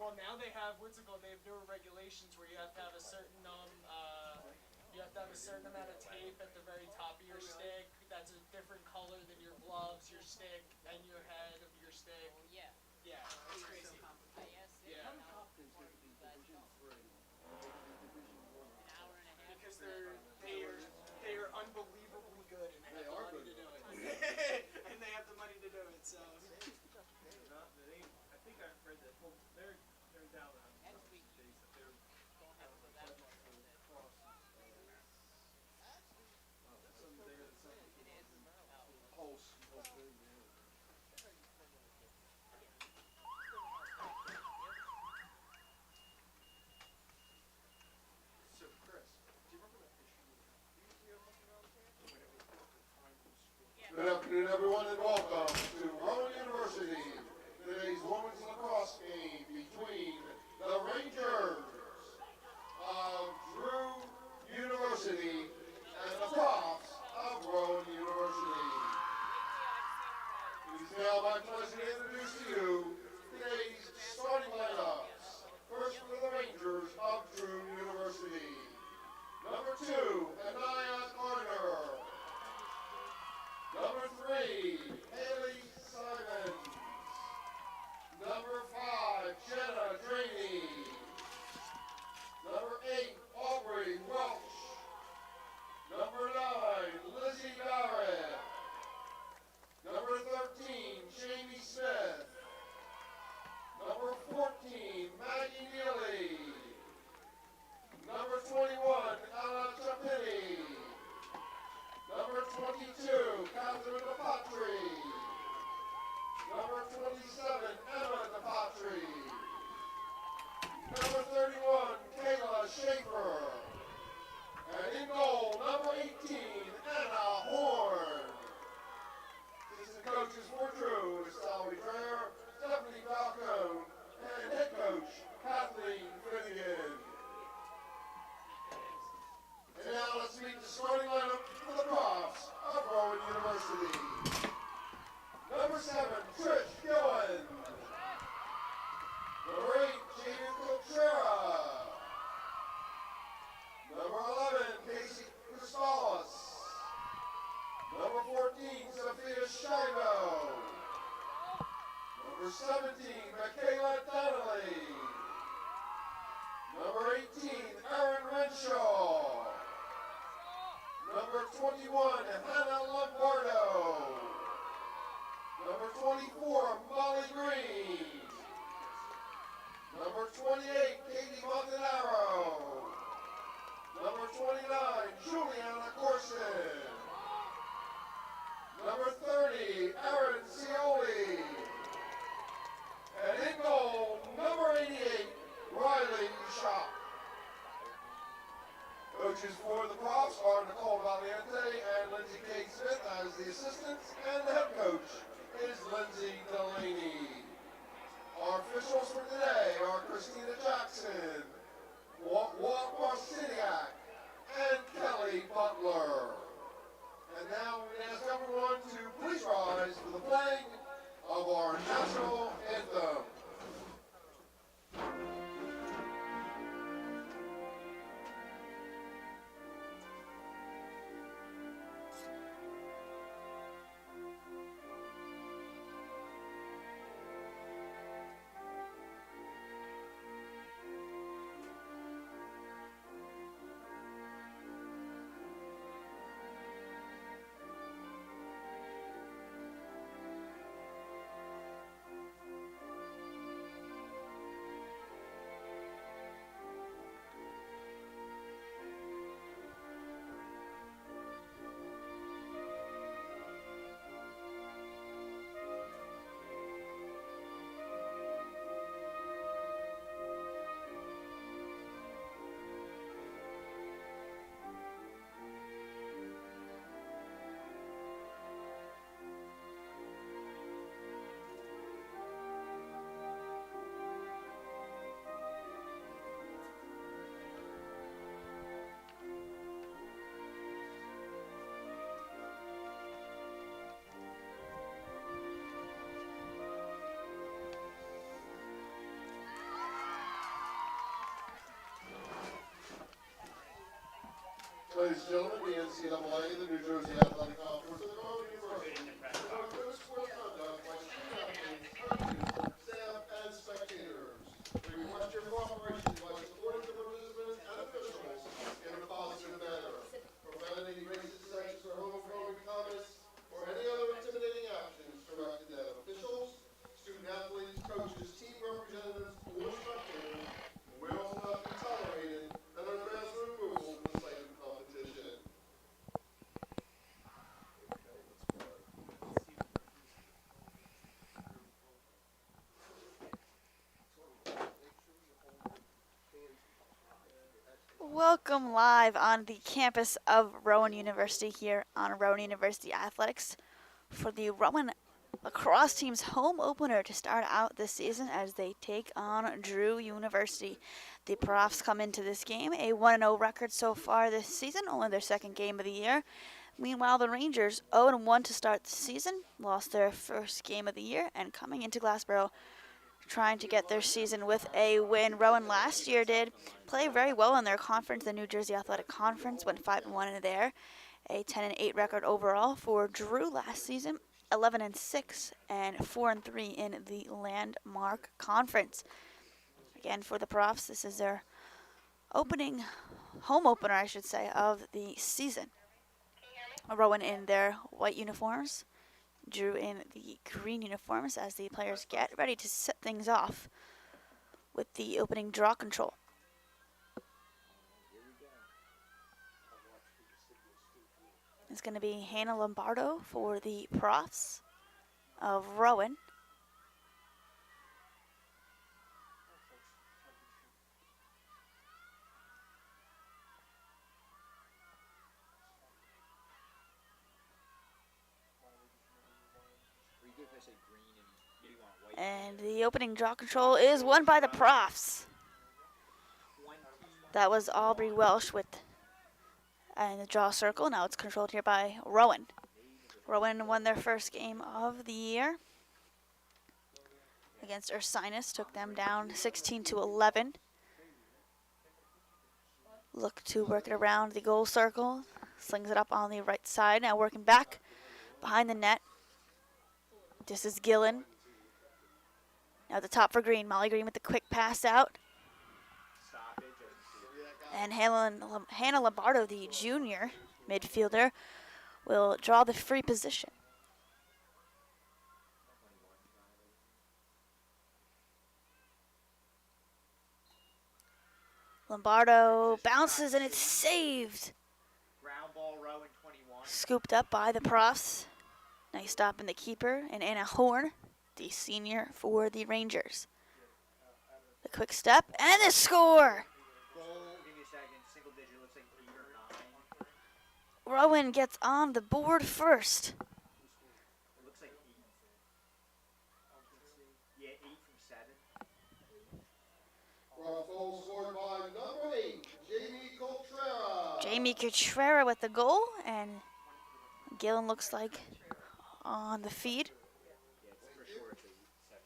Well, now they have what's it called? They have newer regulations where you have to have a certain you have to have a certain amount of tape at the very top of your stick. That's a different color than your gloves, your stick, and your head of your stick. Yeah. Yeah, it's crazy. Yeah. An hour and a half. Because they are unbelievably good and they have the money to do it. And they have the money to do it, so. I think I read that they're down on Next week. days that they're Don't have to go that far. across. Some there that some It is. pulse. So Chris, do you remember that issue we had? Do you have something around here? When it was the time from school. Good afternoon, everyone, and welcome to Rowan University. Today's women's lacrosse game between the Rangers of Drew University and the Profs of Rowan University. It is now my pleasure to introduce to you today's starting lineups. First for the Rangers of Drew University. Number 2, Anaya Gardner. Number 3, Haley Simons. Number 5, Jenna Draney. Number 8, Aubrey Welch. Number 9, Lizzie Barrett. Number 13, Jamie Smith. Number 14, Maggie Neely. Number 21, Anna Chapini. Number 22, Catherine DePatri. Number 27, Emma DePatri. Number 31, Kayla Schaefer. And in goal, number 18, Anna Horn. Assistant coaches for Drew is Sally Dreher, Stephanie Falcone, and head coach Kathleen Finnegan. And now let's meet the starting lineup for the Profs of Rowan University. Number 7, Trish Gillen. Number 8, Jaden Cochera. Number 11, Casey Cristalis. Number 14, Sophia Shivo. Number 17, Michaela Donnelly. Number 18, Aaron Renshaw. Number 21, Hannah Lombardo. Number 24, Molly Green. Number 28, Katie Montanaro. Number 29, Juliana Corson. Number 30, Aaron Cioli. And in goal, number 88, Riley Shop. Coaches for the Profs are Nicole Valiente and Lindsay K. Smith as the assistants, and the head coach is Lindsay Delaney. Our officials for today are Christina Jackson, Walt Marciniak, and Kelly Butler. And now we ask everyone to please rise for the Ladies and gentlemen, the NCAA, the New Jersey Athletic Conference, and the Rowan University promote good sport conduct by student athletes, coaches, staff, and spectators. We request your cooperation by supporting the participants and officials in a positive manner. Profanity, racist, sexist, or homophobic comments, or any other intimidating actions directed at officials, student athletes, coaches, team representatives, or spectators will not be tolerated and are mass removal from the site of competition. Welcome live on the campus of Rowan University here on Rowan University Athletics for the Rowan Lacrosse team's home opener to start out this season as they take on Drew University. The Profs come into this game a 1-0 record so far this season, only their second game of the year. Meanwhile, the Rangers 0-1 to start the season, lost their first game of the year, and coming into Glassboro trying to get their season with a win. Rowan last year did play very well in their conference, the New Jersey Athletic Conference, went 5-1 in there. A 10-8 record overall for Drew last season, 11-6 and 4-3 in the Landmark Conference. Again, for the Profs, this is their home opener, I should say, of the season. Rowan in their white uniforms, Drew in the green uniforms as the players get ready to set things off with the opening draw control. It's going to be Hannah Lombardo for the Profs of Rowan. And the opening draw control is won by the Profs. That was Aubrey Welsh with in the draw circle. Now it's controlled here by Rowan. Rowan won their first game of the year against Ursinus, took them down 16-11. Look to work it around the goal circle, slings it up on the right side. Now working back behind the net. This is Gillen. Now at the top for Green. Molly Green with the quick pass out. And Hannah Lombardo, the junior midfielder, will draw the free position. Lombardo bounces and it's saved. Ground ball, Rowan 21. Scooped up by the Profs. Nice stop in the keeper and Anna Horn, the senior for the Rangers. The quick step and the score. Goal, give me a second, single digit, looks like 8 or 9. Rowan gets on the board first. It looks like 8. Yeah, 8 from 7. Goal scored by number 8, Jamie Coltrera. Jamie Cotrera with the goal, and Gillen looks like on the feed. Yeah, it's for sure it's 7.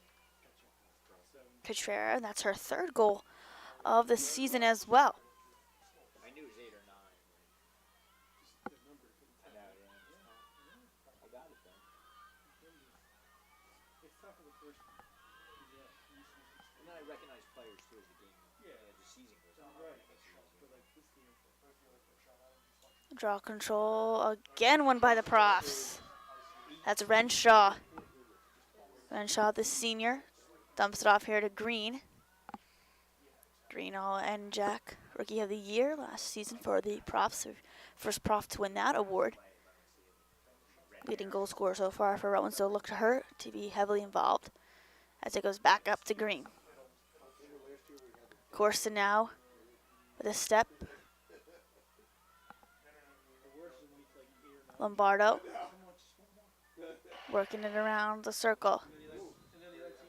Cotrera, that's her third goal of the season as well. I knew it was 8 or 9. I know, yeah. I got it then. And then I recognize players too as the game, the season goes on. Draw control again won by the Profs. That's Renshaw. Renshaw, the senior, dumps it off here to Green. Green and Jack, Rookie of the Year last season for the Profs. First Prof to win that award. Leading goal scorer so far for Rowan, so look to her to be heavily involved as it goes back up to Green. Corson now with a step. Lombardo working it around the circle.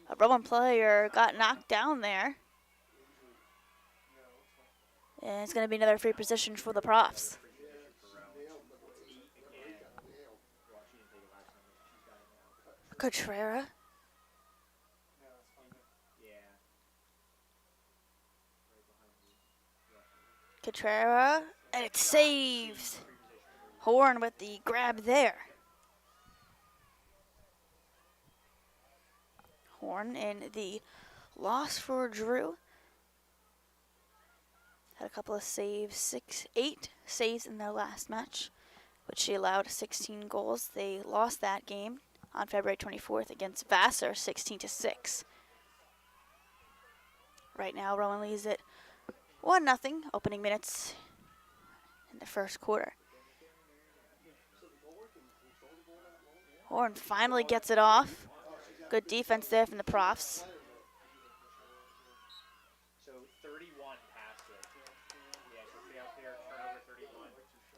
A Rowan player got knocked down there. And it's going to be another free position for the Profs. Cotrera. Cotrera And it's saved. Horn with the grab there. Horn in the loss for Drew. Had a couple of saves, 8 saves in their last match, which she allowed 16 goals. They lost that game on February 24th against Vassar, 16-6. Right now, Rowan leads it 1-0, opening minutes in the first quarter. Horn finally gets it off. Good defense there from the Profs. So 31 past it. Yeah, so fail clear, turnover 31.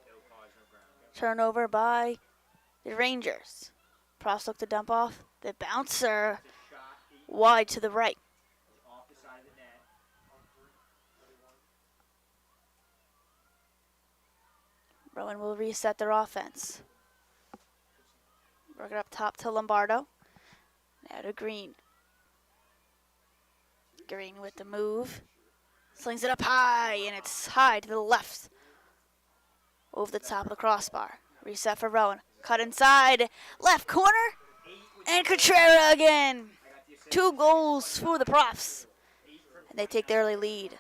No cause, no ground. Turnover by the Rangers. Profs look to dump off. The bouncer It's a shot, 8 wide to the right. off the side of the net. Rowan will reset their offense. Work it up top to Lombardo. Now to Green. Green with the move. Slings it up high, and it's high to the left. Over the top of the crossbar. Reset for Rowan. Cut inside. Left corner. And Cotrera again. 2 goals for the Profs. And they take the early lead.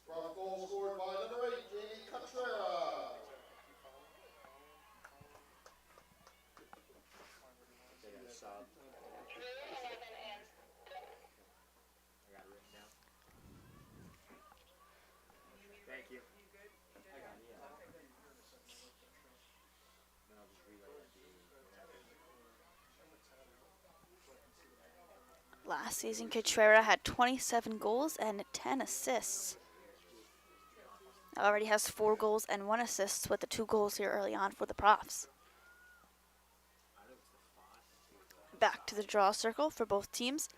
Prof goal scored by number 8, Jamie Cotrera. They got a sub. I got it written down. Thank you. I got it, yeah. Then I'll just relay it to you. Last season, Cotrera had 27 goals and 10 assists. Already has 4 goals and 1 assist with the 2 goals here early on for the Profs. Back to the draw circle for both teams.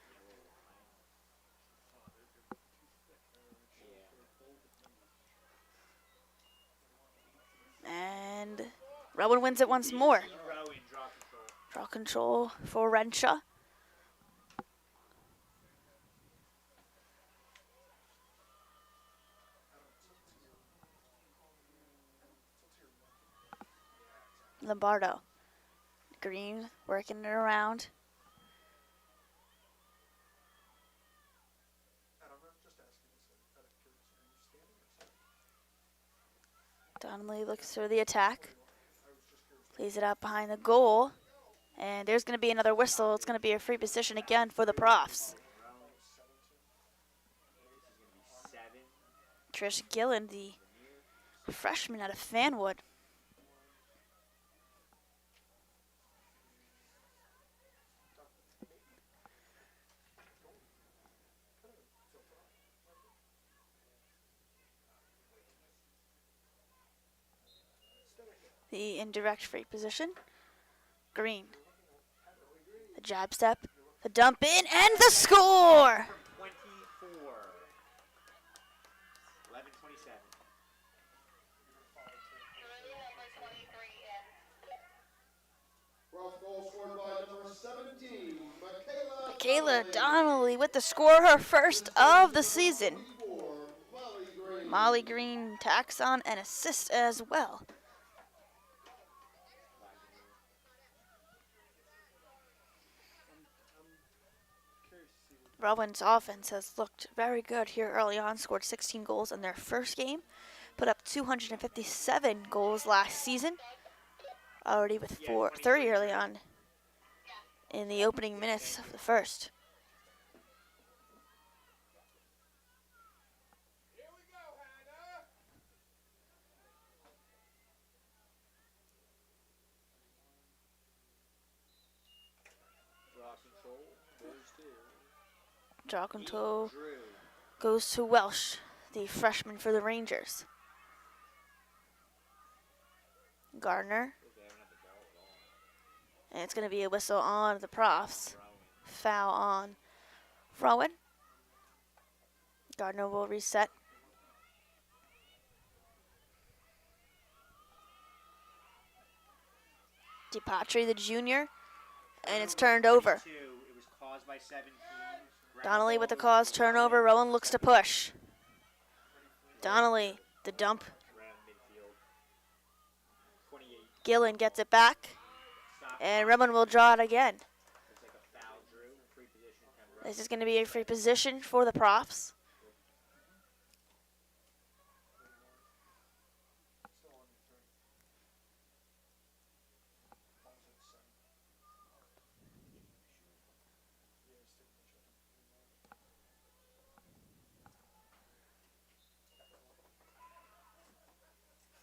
And Rowan wins it once more. Rowan, draw control. Draw control for Renshaw. Lombardo. Green working it around. Adam, I'm just asking this out of curiosity. Are you standing or sitting? Donnelly looks for the attack. Plays it out behind the goal. And there's going to be another whistle. It's going to be a free position again for the Profs. Trish Gillen, the freshman out of Fanwood. The indirect free position. Green. The jab step. The dump in and the score! 24. 11:27. Prof goal scored by number 17, Michaela. Kayla Donnelly with the score, her first of the season. Molly Green. Molly Green tacks on an assist as well. Rowan's offense has looked very good here early on, scored 16 goals in their first game, put up 257 goals last season, already with 30 early on in the opening minutes of the first. Draw control goes to Draw control Drew. goes to Welsh, the freshman for the Rangers. Gardner. They haven't had the ball at all. And it's going to be a whistle on the Profs. Rowan. Foul on Rowan. Gardner will reset. DePatri, the junior, and it's turned over. 22. It was caused by 17. Donnelly with the cause turnover. Rowan looks to push. Donnelly, the dump. Around midfield. 28. Gillen gets it back. Stop. And Rowan will draw it again. Looks like a foul, Drew. Free position. This is going to be a free position for the Profs. Still on your turn. Yeah, stick with each other.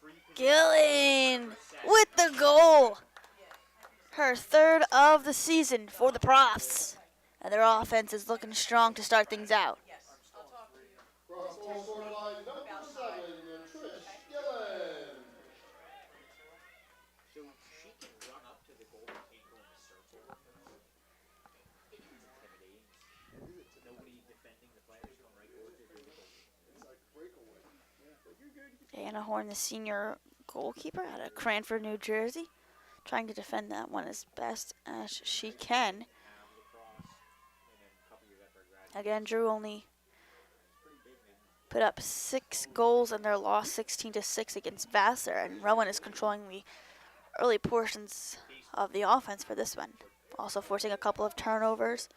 Free position. Gillen with the goal. Her third of the season for the Profs. And their offense is looking strong to start things out. Cross ball scored by number 7, Trish Gillen. So she can run up to the goal and can't go in the circle. It's intimidating. Nobody defending the players come right towards it. It's like breakaway. Yeah, but you're good. Anna Horn, the senior goalkeeper out of Cranford, New Jersey, trying to defend that one as best as she can. Again, Drew only put up 6 goals in their loss 16-6 against Vassar, and Rowan is controlling the early portions of the offense for this one, also forcing a couple of turnovers.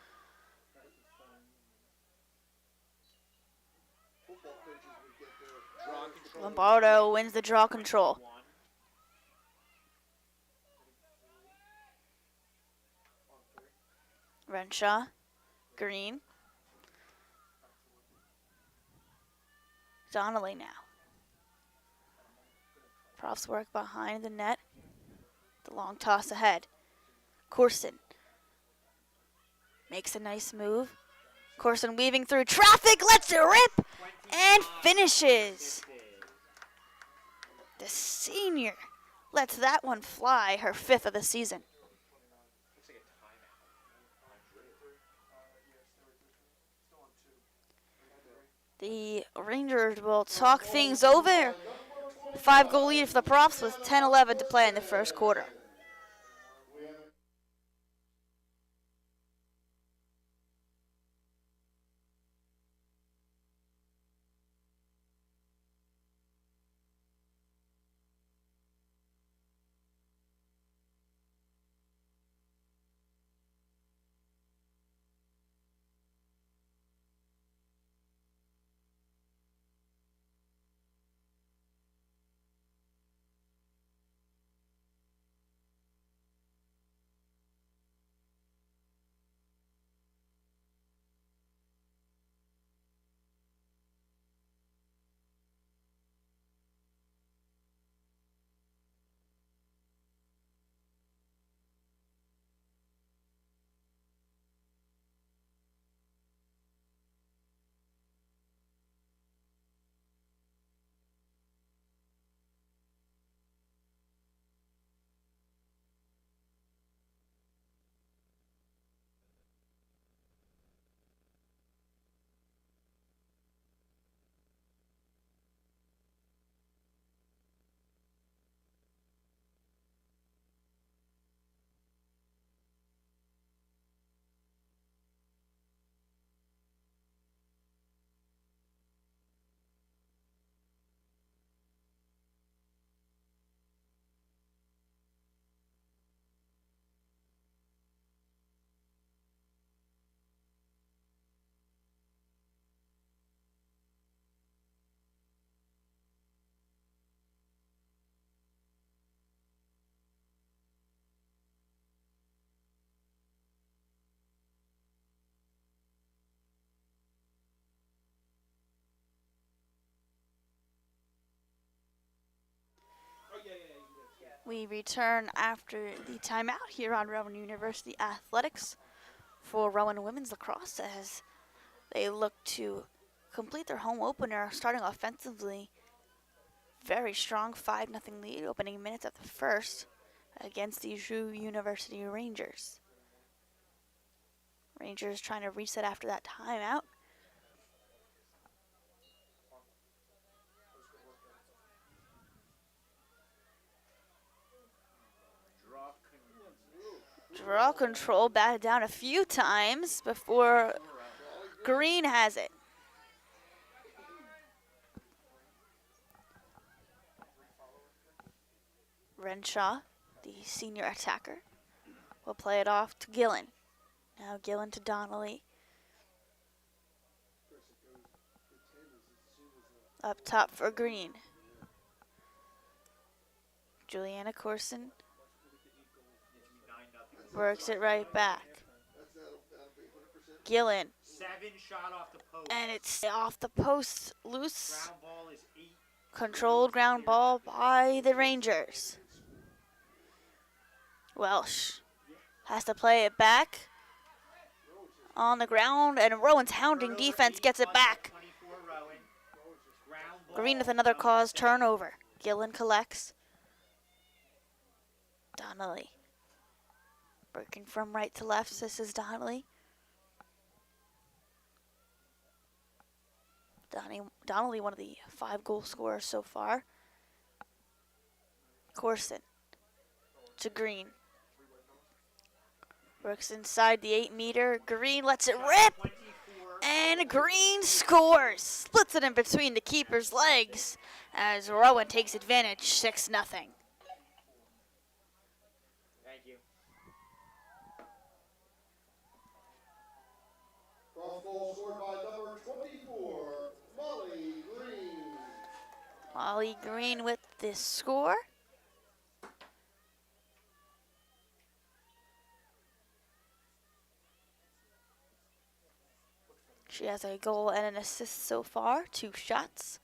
Football coaches would get their draw control. Lombardo wins the draw control. On 3. Renshaw, Green, Donnelly now. Profs work behind the net. The long toss ahead. Corson makes a nice move. Corson weaving through traffic, lets it rip, and finishes. The senior lets that one fly, her 5th of the season. Looks like a timeout. Still on 2. The Rangers will talk things over. 5-goal lead for the Profs with 10-11 to play in the first quarter. We return after the timeout here on Rowan University Athletics for Rowan Women's Lacrosse as they look to complete their home opener, starting offensively. Very strong 5-0 lead, opening minutes of the first against the Drew University Rangers. Rangers trying to reset after that timeout. Draw control batted down a few times before Green has it. Renshaw, the senior attacker, will play it off to Gillen. Now Gillen to Donnelly. Up top for Green. Juliana Corson works it right back. Gillen. 7 shot off the post. And it's off the post, loose. Ground ball is 8. Controlled ground ball by the Rangers. Welsh has to play it back on the ground, and Rowan's hounding defense gets it back. 24 Rowan. Ground ball. Green with another cause turnover. Gillen collects. Donnelly. Working from right to left, this is Donnelly. Donnelly, one of the 5 goal scorers so far. Corson to Green. Works inside the 8-meter. Green lets it rip. 24. And Green scores. Splits it in between the keeper's legs as Rowan takes advantage, 6-0. Thank you. Cross ball scored by number 24, Molly Green. Molly Green with this score. She has a goal and an assist so far, 2 shots,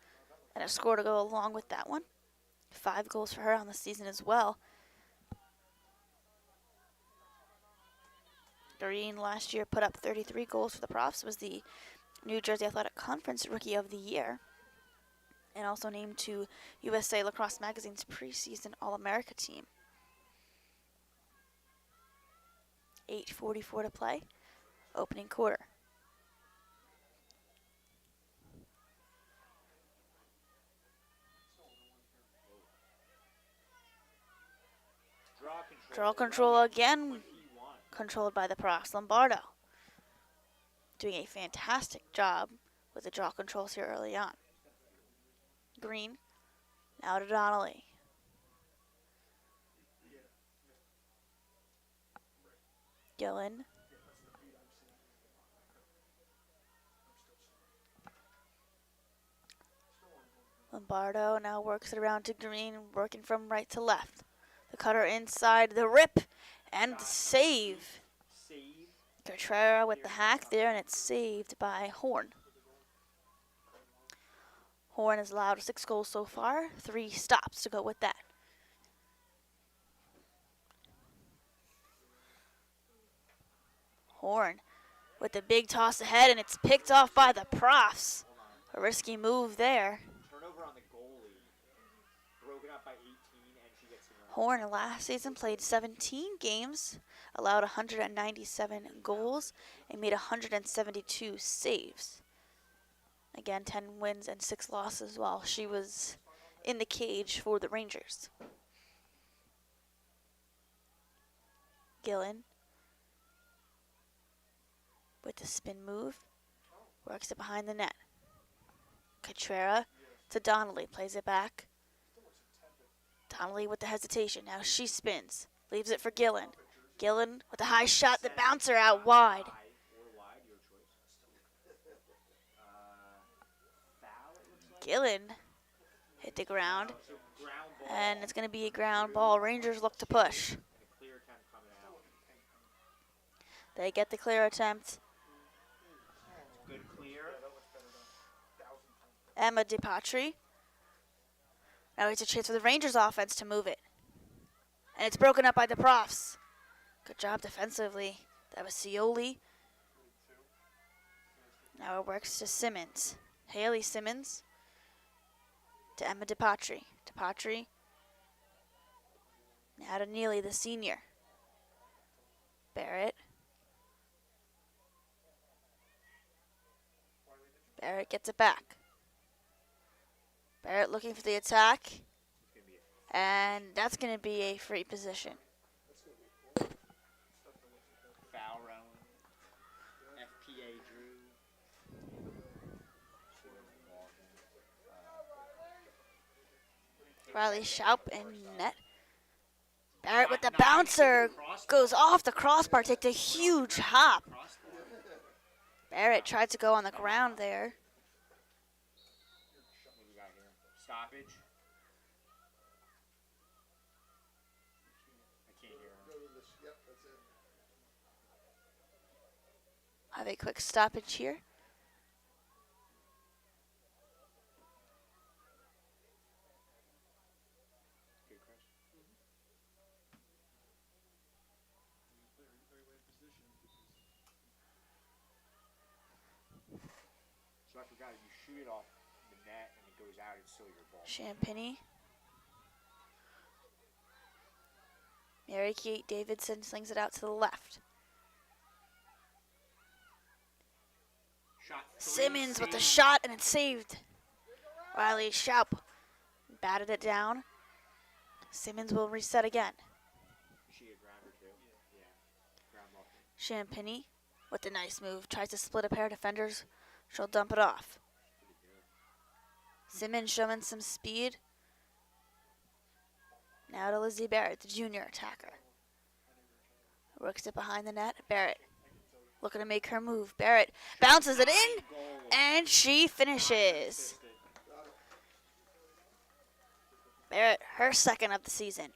and a score to go along with that one. 5 goals for her on the season as well. Green last year put up 33 goals for the Profs, was the New Jersey Athletic Conference Rookie of the Year, and also named to USA Lacrosse Magazine's preseason All-America team. 8:44 to play, opening quarter. Draw control again, controlled by the Profs. Lombardo doing a fantastic job with the draw controls here early on. Green, now to Donnelly. Gillen. Lombardo now works it around to Green, working from right to left. The cutter inside, the rip, and the save. Cotrera with the hack there, and it's saved by Horn. Horn has allowed 6 goals so far, 3 stops to go with that. Horn with the big toss ahead, and it's picked off by the Profs. A risky move there. Turnover on the goalie. Broken up by 18, and she gets it. Horn last season played 17 games, allowed 197 goals, and made 172 saves. Again, 10 wins and 6 losses while she was in the cage for the Rangers. Gillen with the spin move, works it behind the net. Cotrera to Donnelly, plays it back. Donnelly with the hesitation, now she spins, leaves it for Gillen. Gillen with a high shot, the bouncer out wide. Gillen hit the ground, and it's going to be a ground ball. Rangers look to push. They get the clear attempt. Good clear. Emma DiPatri. Now it's a chance for the Rangers offense to move it. And it's broken up by the Profs. Good job defensively. That was Scioli. Now it works to Simmons. Haley Simmons to Emma DiPatri. DiPatri now to Neely, the senior. Barrett. Barrett gets it back. Barrett looking for the attack. And that's going to be a free position. Foul Rowan. FPA Drew. Riley Schaup in net. Barrett with the bouncer goes off the crossbar, takes a huge hop. Barrett tried to go on the ground there. What do we got here? Stoppage. I can't hear him. Go to this. Yep, that's it. Have a quick stoppage here. Good, Chris. So I forgot, if you shoot it off the net and it goes out, it's still your ball. Champagny. Mary Kate Davidson slings it out to the left. Shot three, Simmons with the saved. shot, and it's saved. Riley Schaup batted it down. Simmons will reset again. Is she a grounder too? Yeah. Ground ball. Champagny with the nice move. Tries to split a pair of defenders. She'll dump it off. Pretty good. Simmons showing some speed. Now to Lizzie Barrett, the junior attacker. Works it behind the net. Barrett looking to make her move. Barrett bounces it in, Goal. and she finishes. Assisted. Barrett, her second of the season.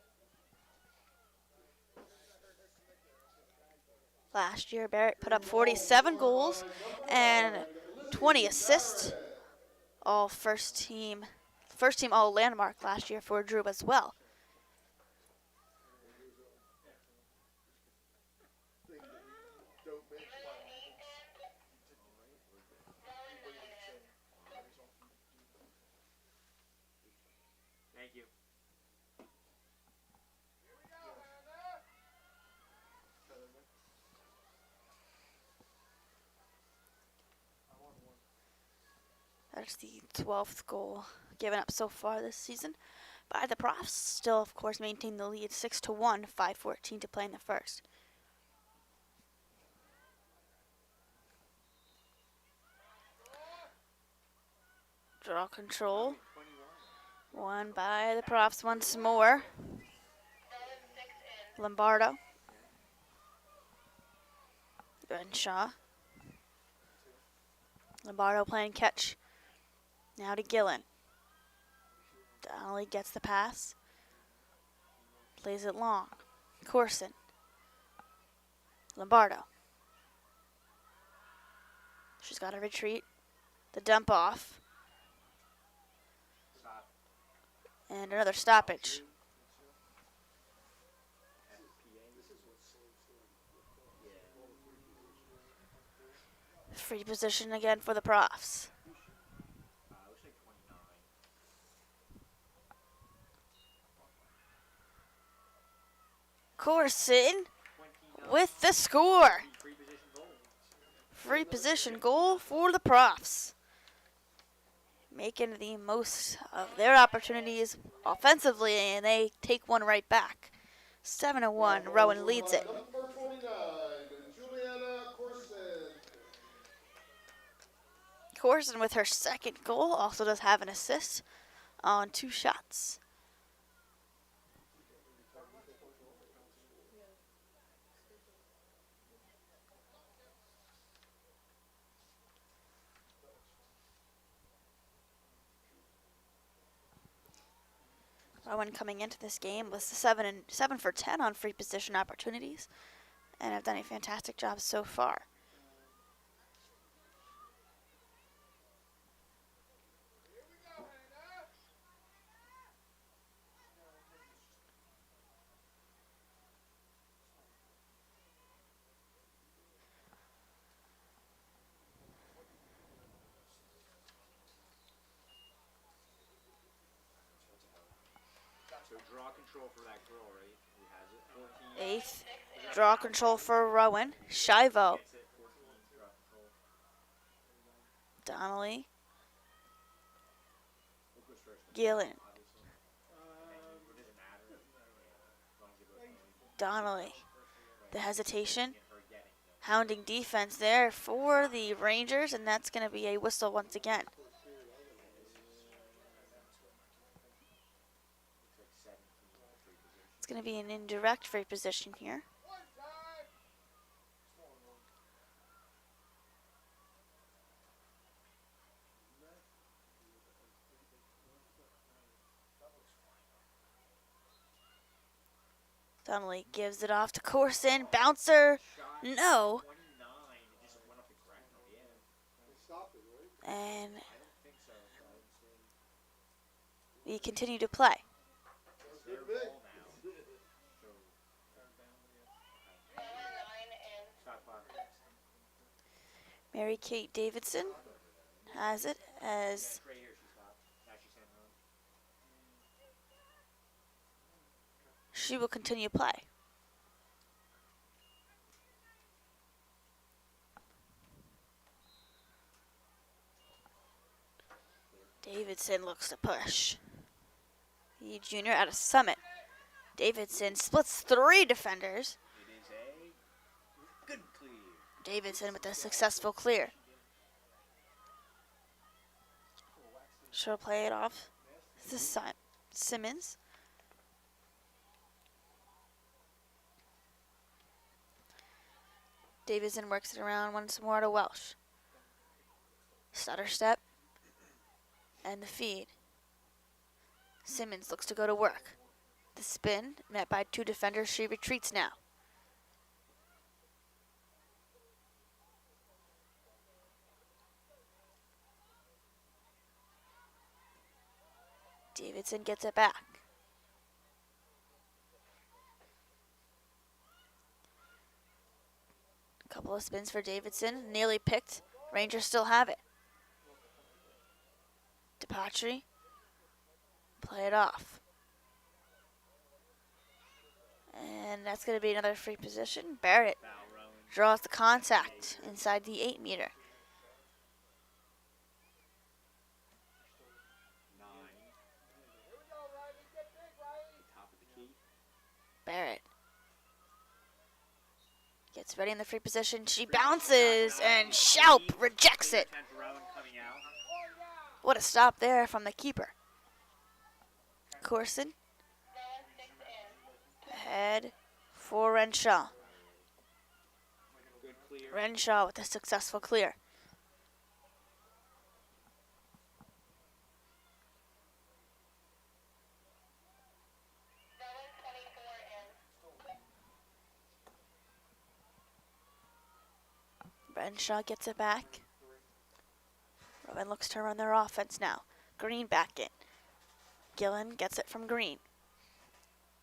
Last year, Barrett put up 47 goals and 20 assists. All first team all landmark last year for Drew as well. Thank you. That's the 12th goal given up so far this season by the Profs. Still, of course, maintain the lead 6-1, 5:14 to play in the first. Draw control. 21. Won by the Profs once more. Lombardo. Renshaw. Lombardo playing catch. Now to Gillen. Donnelly gets the pass. Plays it long. Corson. Lombardo. She's got a retreat. The dump off. Stop. And another stoppage. Free position again for the Profs. Looks like 29. Corson 29. with the score. Free position goal. Free position goal for the Profs. Making the most of their opportunities offensively, and they take one right back. 7-1, Rowan leads it. Number 29, Juliana Corson. Corson with her second goal also does have an assist on 2 shots. Rowan coming into this game was 7 for 10 on free position opportunities, and have done a fantastic job so far. So draw control for that girl, right? Who has it? 14. 8th, draw control for Rowan. Shivo, Gets it. 14. Draw control. Donnelly, Who goes first? Gillen, Obviously. It doesn't matter. As long as they both know. Donnelly. The hesitation, And her getting them. hounding defense there for the Rangers, and that's going to be a whistle once again. to be an indirect free position here. Donnelly gives it off to Corson. Bouncer. Shot No. 29. It just went off the ground. Yeah. They stopped it, right? And I don't think so. I didn't see. we continue to play. That's Their good to me. ball now. So, shot clock. Mary Kate Davidson has it as Right here she stopped. Now she's sending home. she will continue play. Davidson looks to push. The junior out of Summit. Davidson splits 3 defenders. It is a good clear. Davidson with a successful clear. She'll play it off. This is Simmons. Davidson works it around once more to Welsh. Stutter step. And the feed. Simmons looks to go to work. The spin, met by 2 defenders, she retreats now. Davidson gets it back. A couple of spins for Davidson, nearly picked. Rangers still have it. DePatry, play it off. And that's going to be another free position. Barrett Foul, Rowan. draws the contact inside the 8-meter. 9. Top of the key. Barrett gets ready in the free position. She bounces, and Schaup rejects it. Attempt, Rowan coming out. What a stop there from the keeper. Corson. Ahead for Renshaw. Good clear. Renshaw with a successful clear. Renshaw gets it back. Rowan looks to run their offense now. Green back in. Gillen gets it from Green.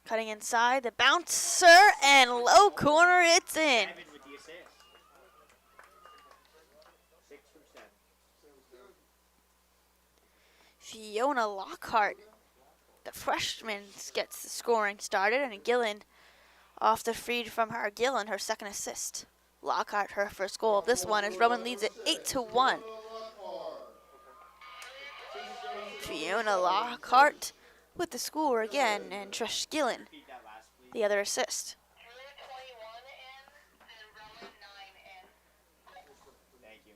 Cutting inside, the bouncer, and low corner, it's in. 7 with the assist. 6 from 7. Fiona Lockhart, the freshman, gets the scoring started, and Gillen off the feed from her. Gillen, her second assist. Lockhart, her first goal of this one, as Rowan leads it 8-1. Fiona Lockhart with the score again, and Trish Gillen, Repeat that last, please. the other assist. Thank you.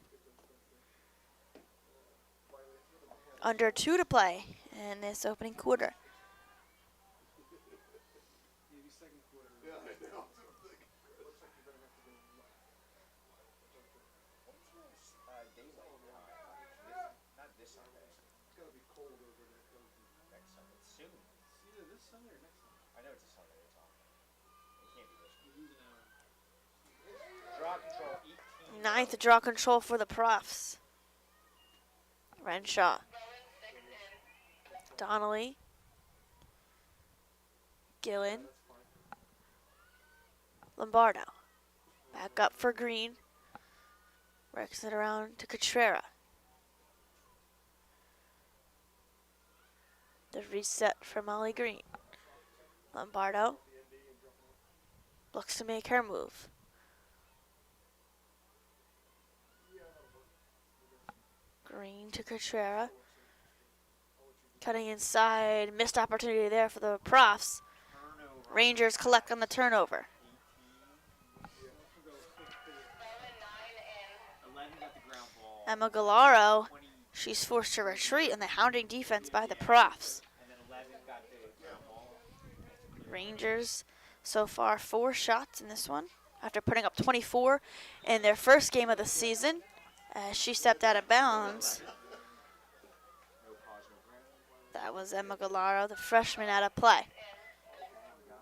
Under 2 to play in this opening quarter. Maybe second quarter. Yeah, I know. Looks like you're gonna have to go left. Not this Sunday. It's gotta be cold over there. Next Sunday. Soon. It's either this Sunday or next Sunday. I know it's a Sunday. It's all. It can't be this You lose an hour. week. Draw control. 18. Ninth draw control for the Profs. Renshaw. Donnelly. Gillen. Lombardo. Back up for Green. Works it around to Cotrera. The reset for Molly Green. Lombardo looks to make her move. Green to Cotrera. Cutting inside. Missed opportunity there for the Profs. Turnover. Rangers collect on the turnover. 11 got the ground ball. Emma Galaro, 20, she's forced to retreat in the hounding defense by the Profs. and then 11 got the ground ball. Rangers so far 4 shots in this one after putting up 24 in their first game of the season. As she stepped out of bounds. No cause, no grant. That was Emma Galaro, the freshman, out of play.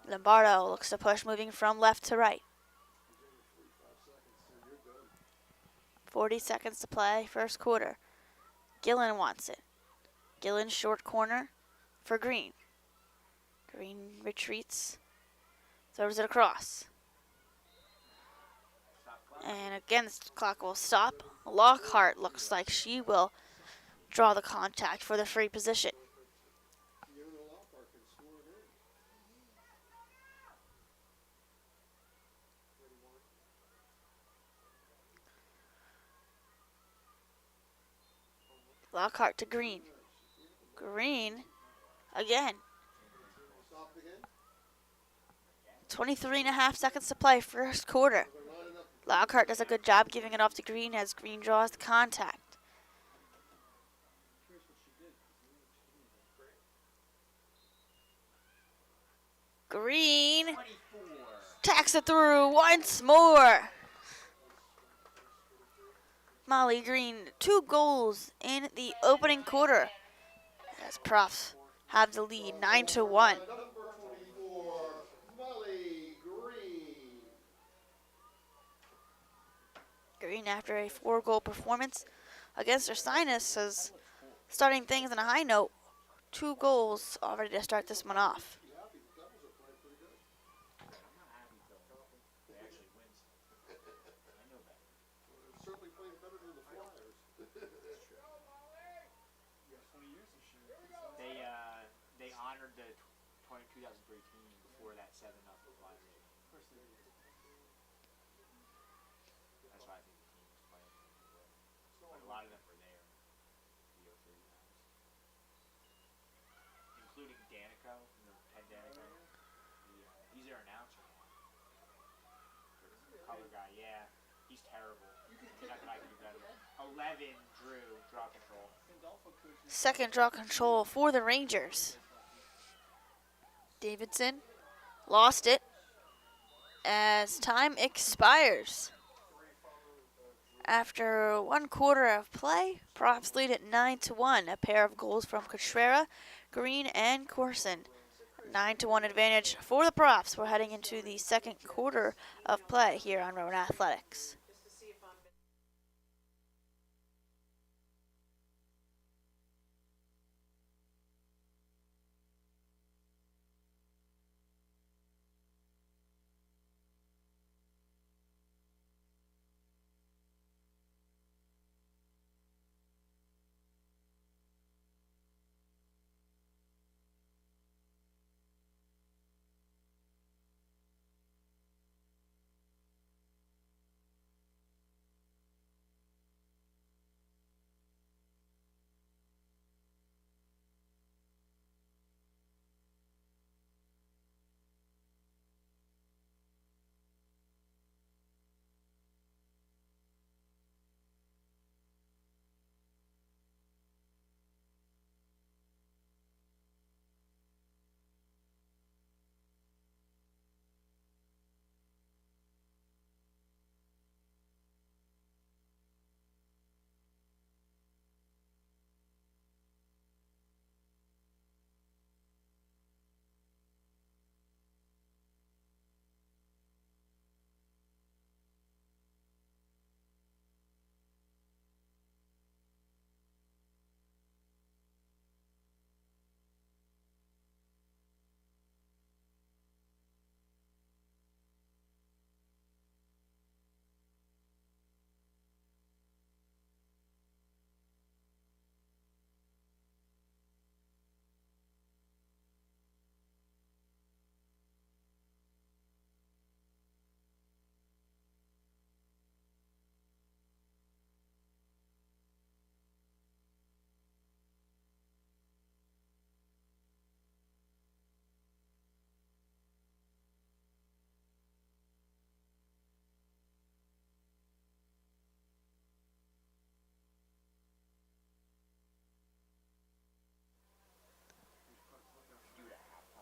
Lombardo looks to push, moving from left to right. 40 seconds to play, first quarter. Gillen wants it. Gillen short corner for Green. Green retreats, throws it across. And again, the clock will stop. Lockhart looks like she will draw the contact for the free position. Lockhart to Green. Green again. 23.5 seconds to play, first quarter. Lockhart does a good job giving it off to Green as Green draws the contact. Green 24. tacks it through once more. Molly Green, 2 goals in the opening quarter as Profs have the lead 9-1. Number 24, Molly Green. Green, after a 4-goal performance against Ursinus, is starting things on a high note. 2 goals already to start this one off. I'm not happy though. They actually win. I know better. Certainly playing better than the Flyers. They honored the 2003 team before that 7-0 Flyers game. That's why I think the team was playing. But a lot of them were there. The 03 guys. Including Danico, Ted Danico. He's their announcer now. Color guy, yeah. He's terrible. He's not gonna do better. 11 Drew, draw control. Second draw control for the Rangers. Davidson lost it as time expires. After 1 quarter of play, Props lead at 9-1. A pair of goals from Cotrera, Green, and Corson. 9-1 advantage for the Props. We're heading into the second quarter of play here on Rowan Athletics.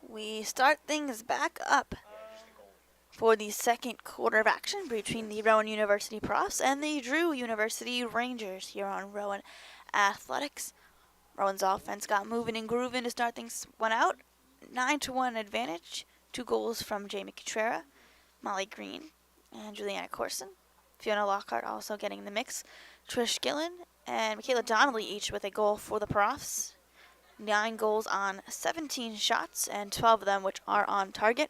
We start things back up for the second quarter of action between the Rowan University Profs and the Drew University Rangers here on Rowan Athletics. Rowan's offense got moving and grooving to start things one out. 9-1 advantage. 2 goals from Jamie Cutrera, Molly Green, and Juliana Corson. Fiona Lockhart also getting in the mix. Trish Gillen and Michaela Donnelly each with a goal for the Profs. 9 goals on 17 shots, and 12 of them which are on target.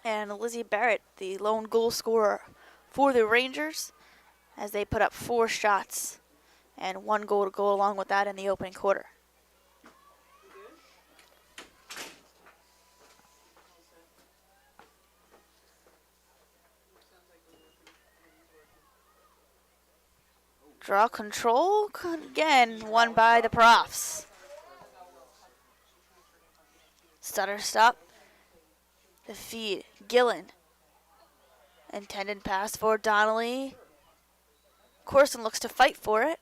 And Lizzie Barrett, the lone goal scorer for the Rangers, as they put up 4 shots and 1 goal to go along with that in the opening quarter. Draw control, again, won by the Profs. Stutter stop. The feed, Gillen. Intended pass for Donnelly. Corson looks to fight for it.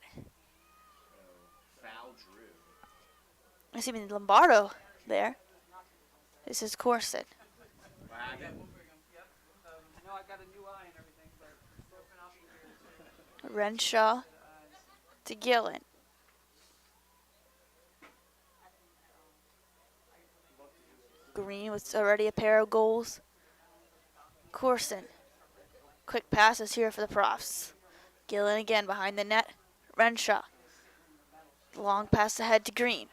Foul Drew. I see Lombardo there. This is Corson. Flag. I know I got a new eye and everything, but open up. Renshaw to Gillen. Green with already a pair of goals. Corson. Quick passes here for the Profs. Gillen again behind the net. Renshaw. Long pass ahead to Green.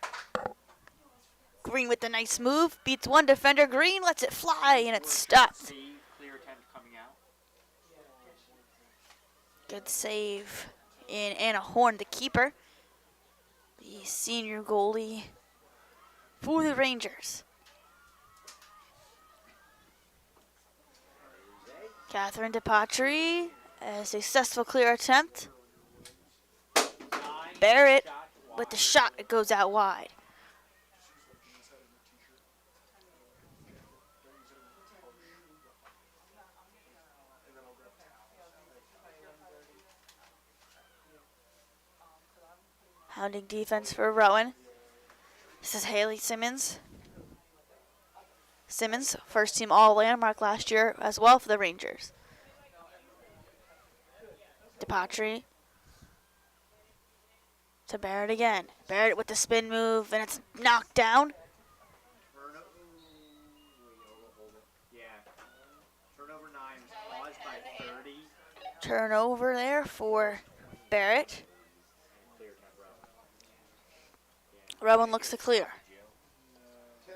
Green with the nice move. Beats one defender. Green lets it fly and it's stopped. Clear attempt coming out. Good save in Anna Horn, the keeper. The senior goalie for the Rangers. Catherine DePatry, a successful clear attempt. Barrett with the shot, it goes out wide. Hounding defense for Rowan. This is Haley Simmons. Simmons, first team All-Landmark last year as well for the Rangers. DePatry to Barrett again. Barrett with the spin move, and it's knocked down. Turnover 9 was caused by 30. Turnover there for Barrett. Rowan looks to clear. 10.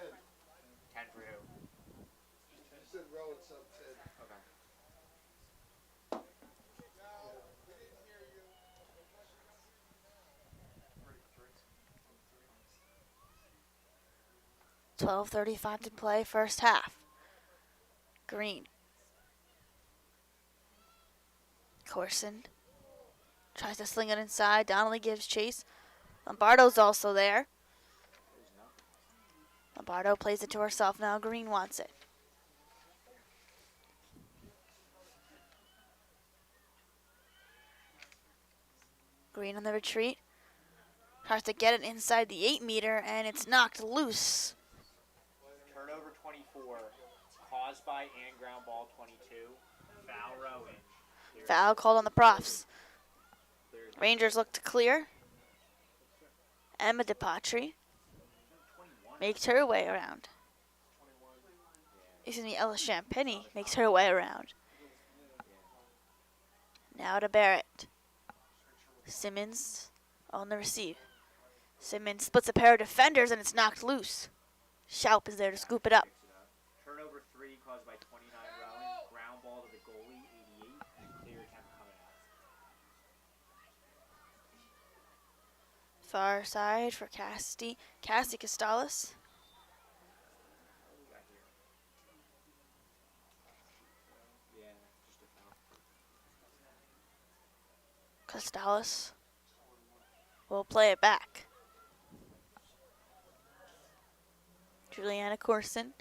10 for who? You said Rowan sub 10. Okay. 12:35 to play, first half. Green. Corson tries to sling it inside. Donnelly gives chase. Lombardo's also there. Lombardo plays it to herself now. Green wants it. Green on the retreat. Tries to get it inside the 8-meter, and it's knocked loose. Turnover 24, caused by and ground ball 22. Foul Rowan. Foul called on the Profs. Rangers look to clear. Emma DePatry makes her way around. Excuse me, Ella Champagny makes her way around. Now to Barrett. Simmons on the receive. Simmons splits a pair of defenders and it's knocked loose. Schaup is there to scoop it up. Turnover 3 caused by 29 Rowan. Ground ball to the goalie, 88. Clear attempt coming out. Far side for Cassie Costales. Yeah, just a foul. Costales will play it back. Juliana Corson.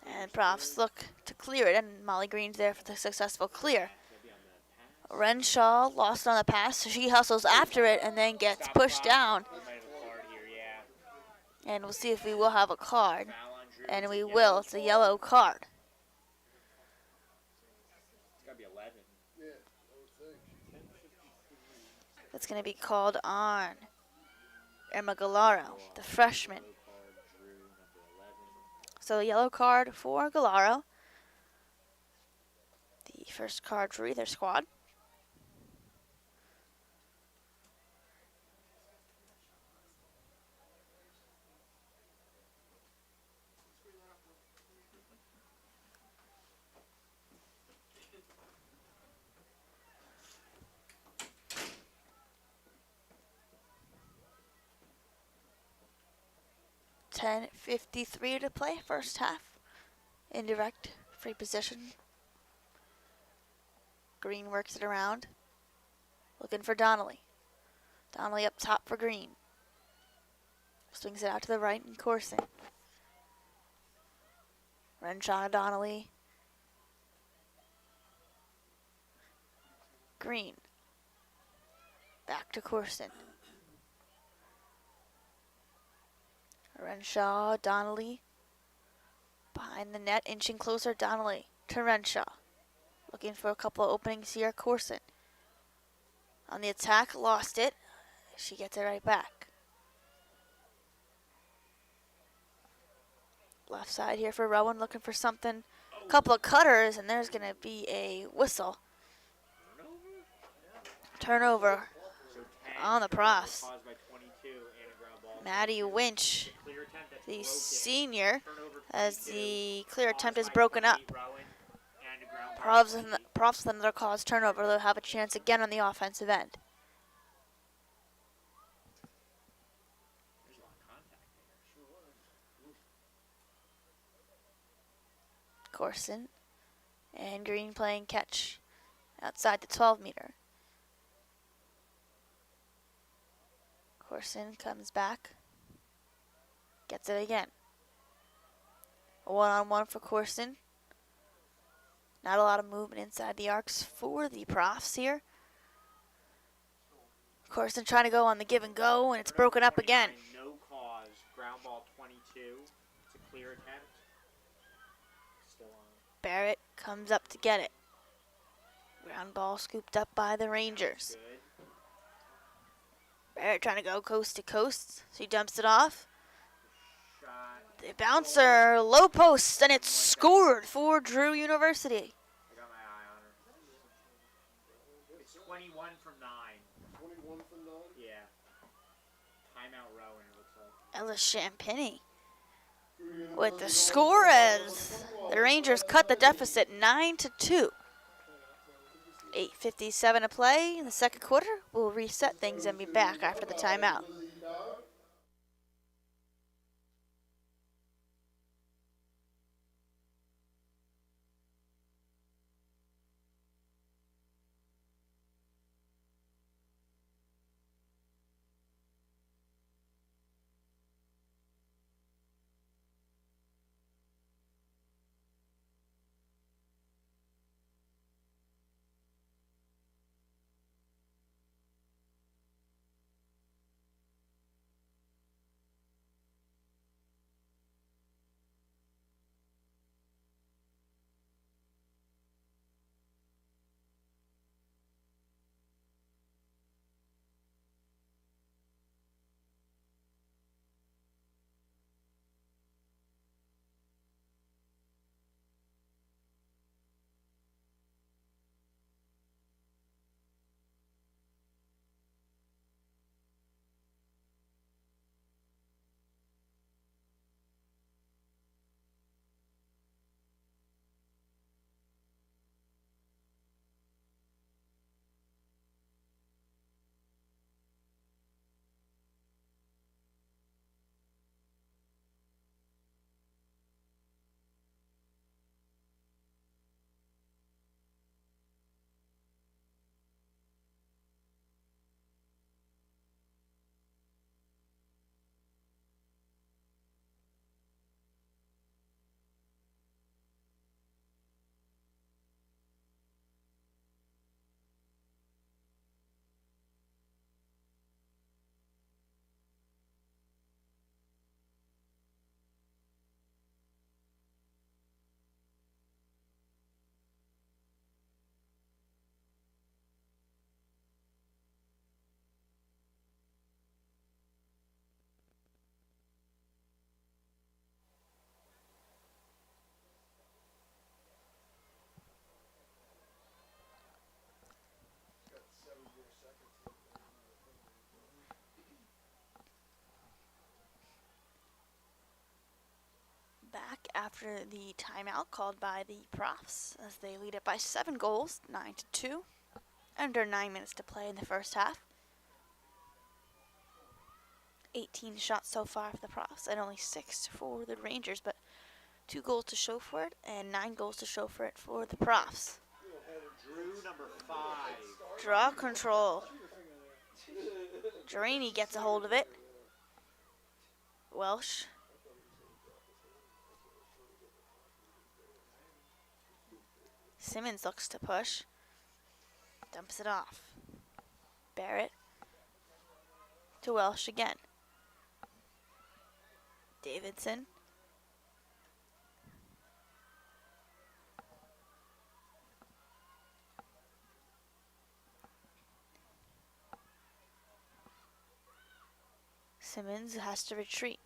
And Profs look to clear it, and Molly Green's there for the successful clear. Renshaw lost on the pass, so she hustles after it and then gets pushed down. And we'll see if we will have a card. Foul on Drew. And It's a we yellow will. It's a card. yellow card. It's gotta be 11. Yeah, I would think. That's going to be called on Emma Galaro, the freshman. Yellow card, Drew, number 11. So a yellow card for Galaro. The first card for either squad. $10:53 to play, first half. Indirect, free position. Green works it around. Looking for Donnelly. Donnelly up top for Green. Swings it out to the right and Corson. Renshaw to Donnelly. Green. Back to Corson. Renshaw, Donnelly. Behind the net, inching closer, Donnelly to Renshaw. Looking for a couple of openings here, Corson. On the attack, lost it. She gets it right back. Left side here for Rowan, looking for something. A couple of cutters, and there's going to be a whistle. Turnover So 10. on the profs. Caused by 22 and a ground ball. Maddie Winch, Clear attempt that's the broken. senior, Turnover as 22. the clear attempt Caused is by broken up. 28 Rowan, and a ground ball. Props with another cause turnover. They'll have a chance again on the offensive end. There's a lot of contact there. Corson and Green playing catch outside the 12 meter. Corson comes back, gets it again. A one-on-one for Corson. Not a lot of movement inside the arcs for the profs here. Corson trying to go on the give and go, and it's broken up again. 29, no cause. Ground ball 22. It's a clear attempt. Still on. Barrett comes up to get it. Ground ball scooped up by the Rangers. Good. Barrett trying to go coast to coast. So he dumps it off. Shot. The bouncer, low post, and it's scored for Drew University. I got my eye on her. It's 21 from 9. 21 for 9. Yeah. Timeout Rowan, it looks like. Ella Champagny with the score as the Rangers cut the deficit 9-2. 8:57 to play in the second quarter. We'll reset things and be back after the timeout. after the timeout called by the Profs as they lead it by 7 goals, 9-2. Under 9 minutes to play in the first half. 18 shots so far for the Profs and only 6 for the Rangers, but 2 goals to show for it and 9 goals to show for it for the Profs. Drew, number 5. Draw control. Duraney gets a hold of it. Welsh. Simmons looks to push. Dumps it off. Barrett. To Welsh again. Davidson. Simmons has to retreat.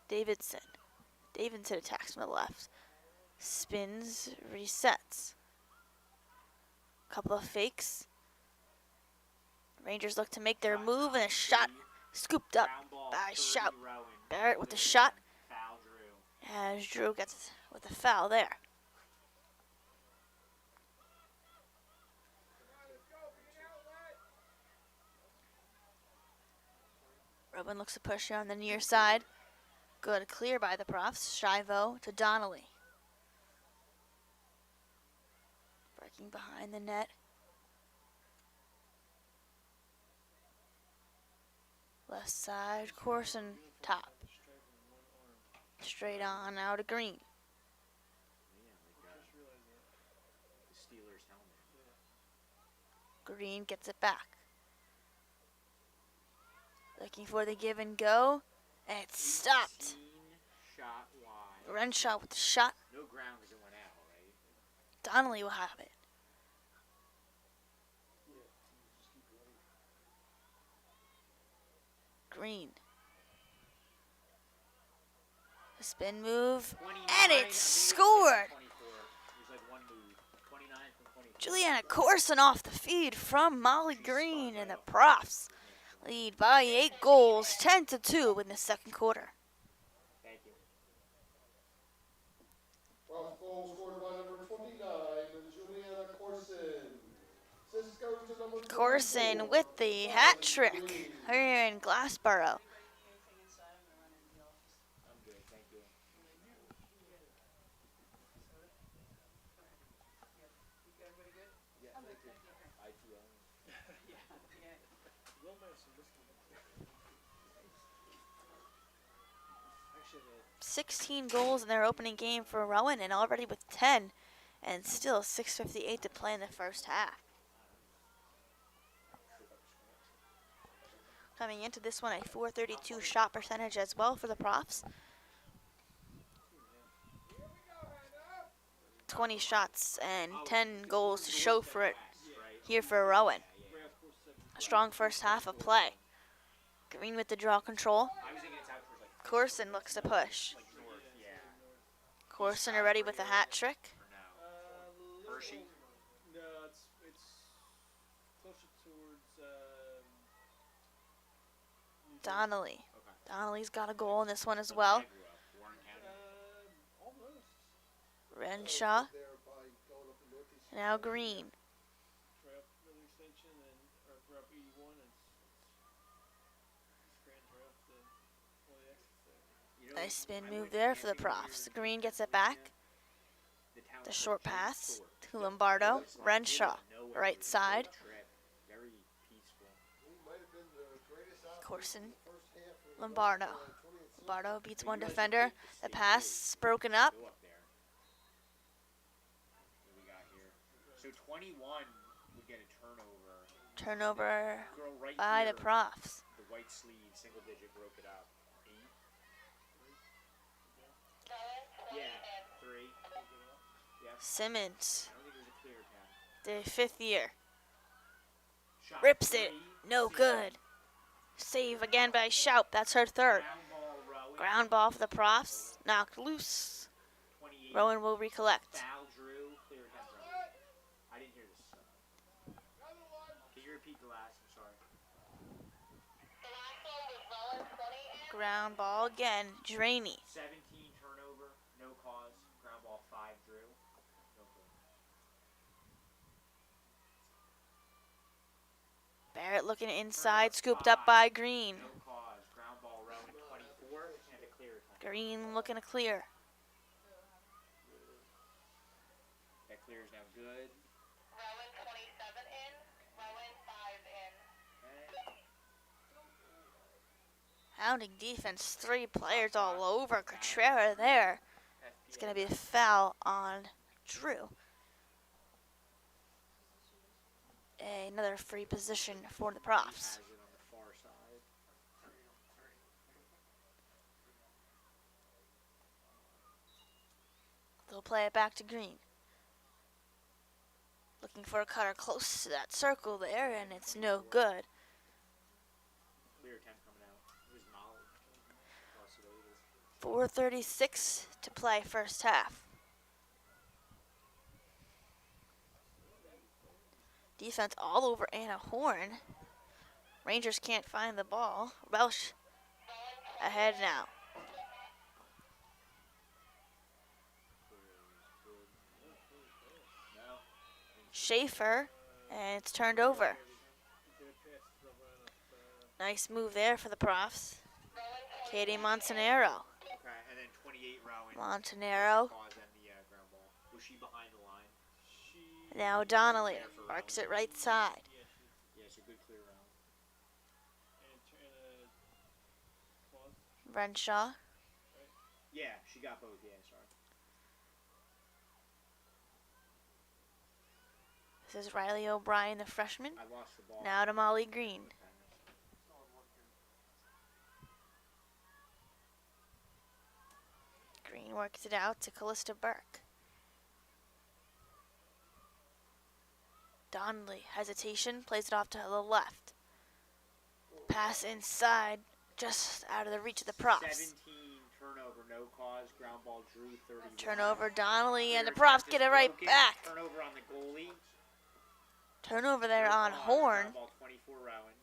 Davidson. Davidson attacks from the left. Spins, resets. Couple of fakes. Rangers look to make their move and a shot scooped up by Shout. Barrett with the shot. As Drew gets with the foul there. Rowan looks to push here on the near side. Good clear by the Profs. Shivo to Donnelly. Breaking behind the net. Left side, Corson top. Straight on now to Green. The Steelers helmet. Green gets it back. Looking for the give and go. And it's stopped. Shot wide. Renshaw with the shot. No ground because it went out, right? Donnelly will have it. Green. A spin move. 29, And I it's think scored. 24. There's like one move. 29 from 24. Juliana Corson off the feed from Molly Green, and the Profs lead by 8 goals, 10-2 in the second quarter. Thank you. Well, goal scored by number 29, Juliana Corson. Assist goes to number Corson 24, with the hat trick Green. here in Glassboro. Anything inside? I'm gonna run into the office. I'm good, thank you. Everybody good? Yeah, I'm good, thank you. ITO. Yeah. Will Madison, whiskey. Actually, 16 goals in their opening game for Rowan, and already with 10, and still 6:58 to play in the first half. Coming into this one, a .432 shot percentage as well for the Profs. 20 shots and 10 goals to show for it here for Rowan. A strong first half of play. Green with the draw control. I was thinking it's out towards like Corson looks to push. north, yeah. Corson already with a hat trick. Or no. Hershey? no, it's closer towards Donnelly. Okay. Donnelly's got a goal in this one as well. I grew up, Warren County. almost Renshaw. There by going up the northeast. Now Green. right up Middle Extension and or right up 81 and it's grand right up the one of the exits there. You know, Nice spin I move went there for the camping Profs. here Green in gets it back. the town The called short Kent pass Fort. to Lombardo. It's like Renshaw, middle of nowhere. right It was a side. good trip. Very peaceful. He might have been the greatest athlete Corson. in the first half of the Lombardo. 20th century. Lombardo beats one defender. The pass broken up. Go up there. What we got here? So 21 would get a turnover. Turnover Girl right by here, the Profs. the white sleeve, single digit, broke it up. 8. Yeah, 3. Yeah. Simmons, I don't think there's a clear pass. the 5th year. Shot Rips it. 3, No 0. good. Save again by Shout. That's her third. Ground ball, Rowan. Ground ball for the Profs. Knocked loose. 28. Rowan will recollect. Foul, Drew. Clear head zone. I didn't hear this. Can you repeat the last? I'm sorry. Ground ball again. Drainey. 17 turnover. Barrett looking inside, scooped up by Green. No cause. Ground ball, Rowan 24, and a clear time. Green looking to clear. That clear is now good. Rowan 27 in, Rowan 5 in. Hounding defense, 3 players all over Cotrera there. It's going to be a foul on Drew. Another free position for the Profs. Has it on the far side. They'll play it back to Green. Looking for a cutter close to that circle there, and it's no good. Clear attempt coming out. It was Molly. Across the oval. 4:36 to play first half. Defense all over Anna Horn. Rangers can't find the ball. Welsh ahead now. No. Schaefer, and it's turned over. Nice move there for the Profs. Katie Montanaro. Okay, and then 28 Rowan. Montanaro. Cause and the ground ball. Was she behind the line? Now Donnelly marks it right side. Yeah, it's a good clear round. Renshaw. Yeah, she got both. Yeah, sorry. This is Riley O'Brien, the freshman. I lost the ball. Now to Molly Green. Green works it out to Callista Burke. Donnelly, hesitation, plays it off to the left. Pass inside, just out of the reach of the Profs. 17 turnover, no cause. Ground ball, Drew 31. Turnover, Donnelly, and the Clear Profs attempt get is it right broken. back. Turnover on the goalie. Turnover there No on cause. Horn. Ground ball, 24 Rowan.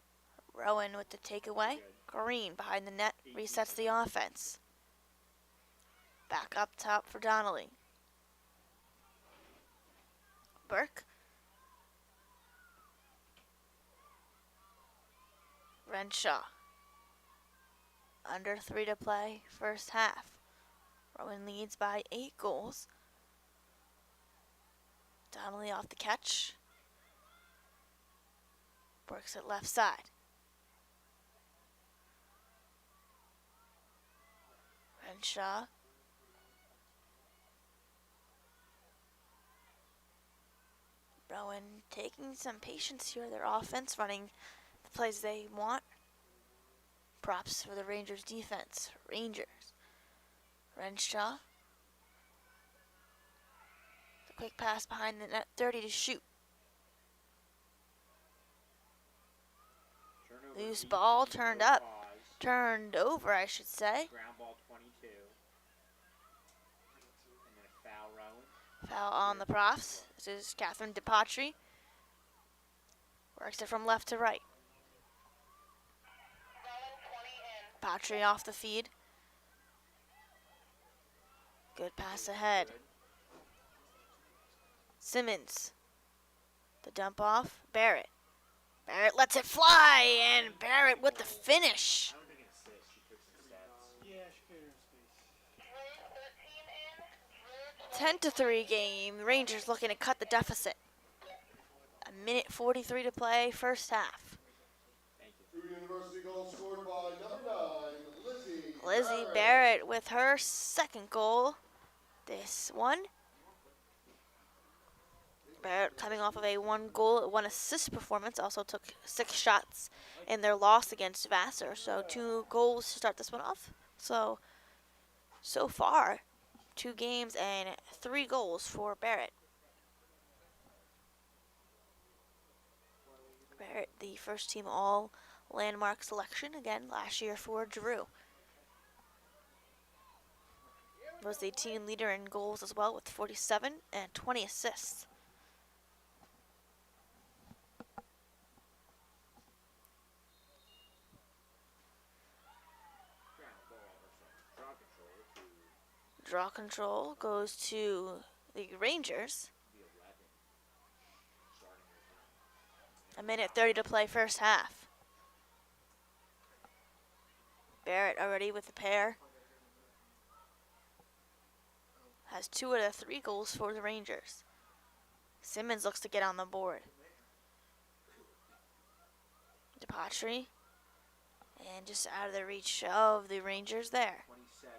Rowan with the takeaway. Green behind the net resets the offense. Back up top for Donnelly. Burke. Renshaw. Under 3 to play, first half. Rowan leads by 8 goals. Donnelly off the catch. Works it left side. Renshaw. Rowan taking some patience here. Their offense running the plays they want. Props for the Rangers defense. Rangers. Renshaw. The quick pass behind the net, 30 to shoot. Turnover, Loose 18, ball turned no up. cause. Turned over, I should say. Ground ball, 22. And then a foul, Rowan. Foul on the Profs. This is Catherine DePatri. Works it from left to right. Rowan 20 in. Patry off the feed. Good pass ahead. Good. Simmons. The dump off. Barrett. Barrett lets it fly, and Barrett with the finish. I don't think it's assist. She took some steps. Yeah, she put her in space. Drew 13 in. Drew 10-3 game. Rangers looking to cut the deficit. A minute 43 to play, first half. Thank you. Drew University goal scored by number 9, Lizzie. Lizzie Barrett with her second goal. This one. Barrett coming off of a 1-goal, 1-assist performance. Also took 6 shots in their loss against Vassar. So 2 goals to start this one off. So far, 2 games and 3 goals for Barrett. Barrett, the first team all landmark selection again last year for Drew. Was the team leader in goals as well with 47 and 20 assists. Ground ball, or sorry, draw control to Draw control goes to the Rangers. the 11. Starting with A minute 30 to play first half. Barrett already with the pair. Has 2 out of 3 goals for the Rangers. Simmons looks to get on the board. DePatry. And just out of the reach of the Rangers there. 27.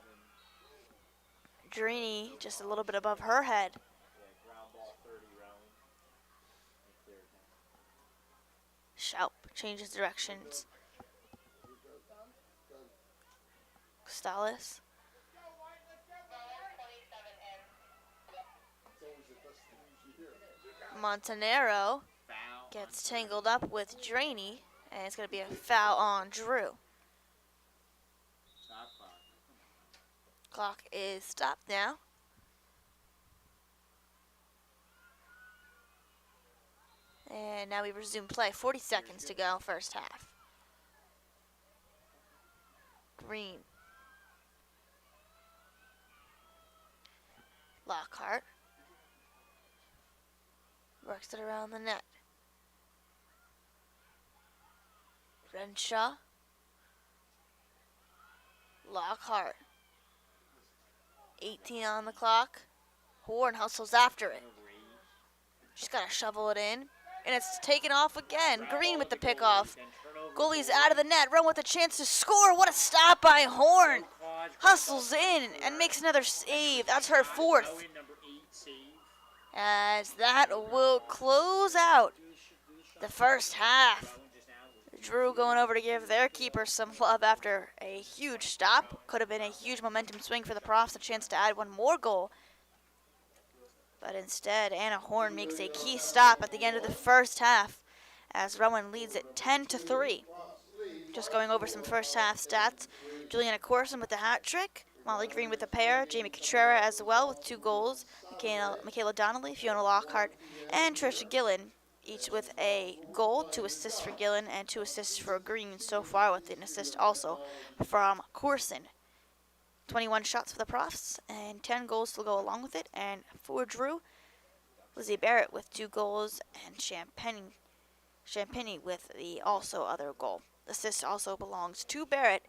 Drini just a little bit above her head. Yeah, ground ball 30 Rowan. And clear it down. Schaup changes directions. Stalis. Montanero Foul. gets tangled up with Draney, and it's going to be a foul on Drew. Shot clock. Clock is stopped now. And now we resume play. 40 seconds to go, first half. Green. Lockhart. Works it around the net. Renshaw. Lockhart. 18 on the clock. Horn hustles after it. She's got to shovel it in. And it's taken off again. Green with the pickoff. Goalie's out of the net. Rowan with a chance to score. What a stop by Horn. Hustles in and makes another save. That's her 4th. Number 8 save. As that will close out the first half. Drew going over to give their keeper some love after a huge stop. Could have been a huge momentum swing for the Profs, a chance to add one more goal. But instead, Anna Horn makes a key stop at the end of the first half as Rowan leads it 10-3. Just going over some first half stats. Juliana Corson with the hat trick. Molly Green with the pair. Jamie Cotrera as well with 2 goals. Michaela Donnelly, Fiona Lockhart, and Trisha Gillen, each with a goal. 2 assists for Gillen and 2 assists for Green so far, with an assist also from Corson. 21 shots for the Profs and 10 goals to go along with it. And for Drew, Lizzie Barrett with 2 goals and Champagne with the also other goal. The assist also belongs to Barrett.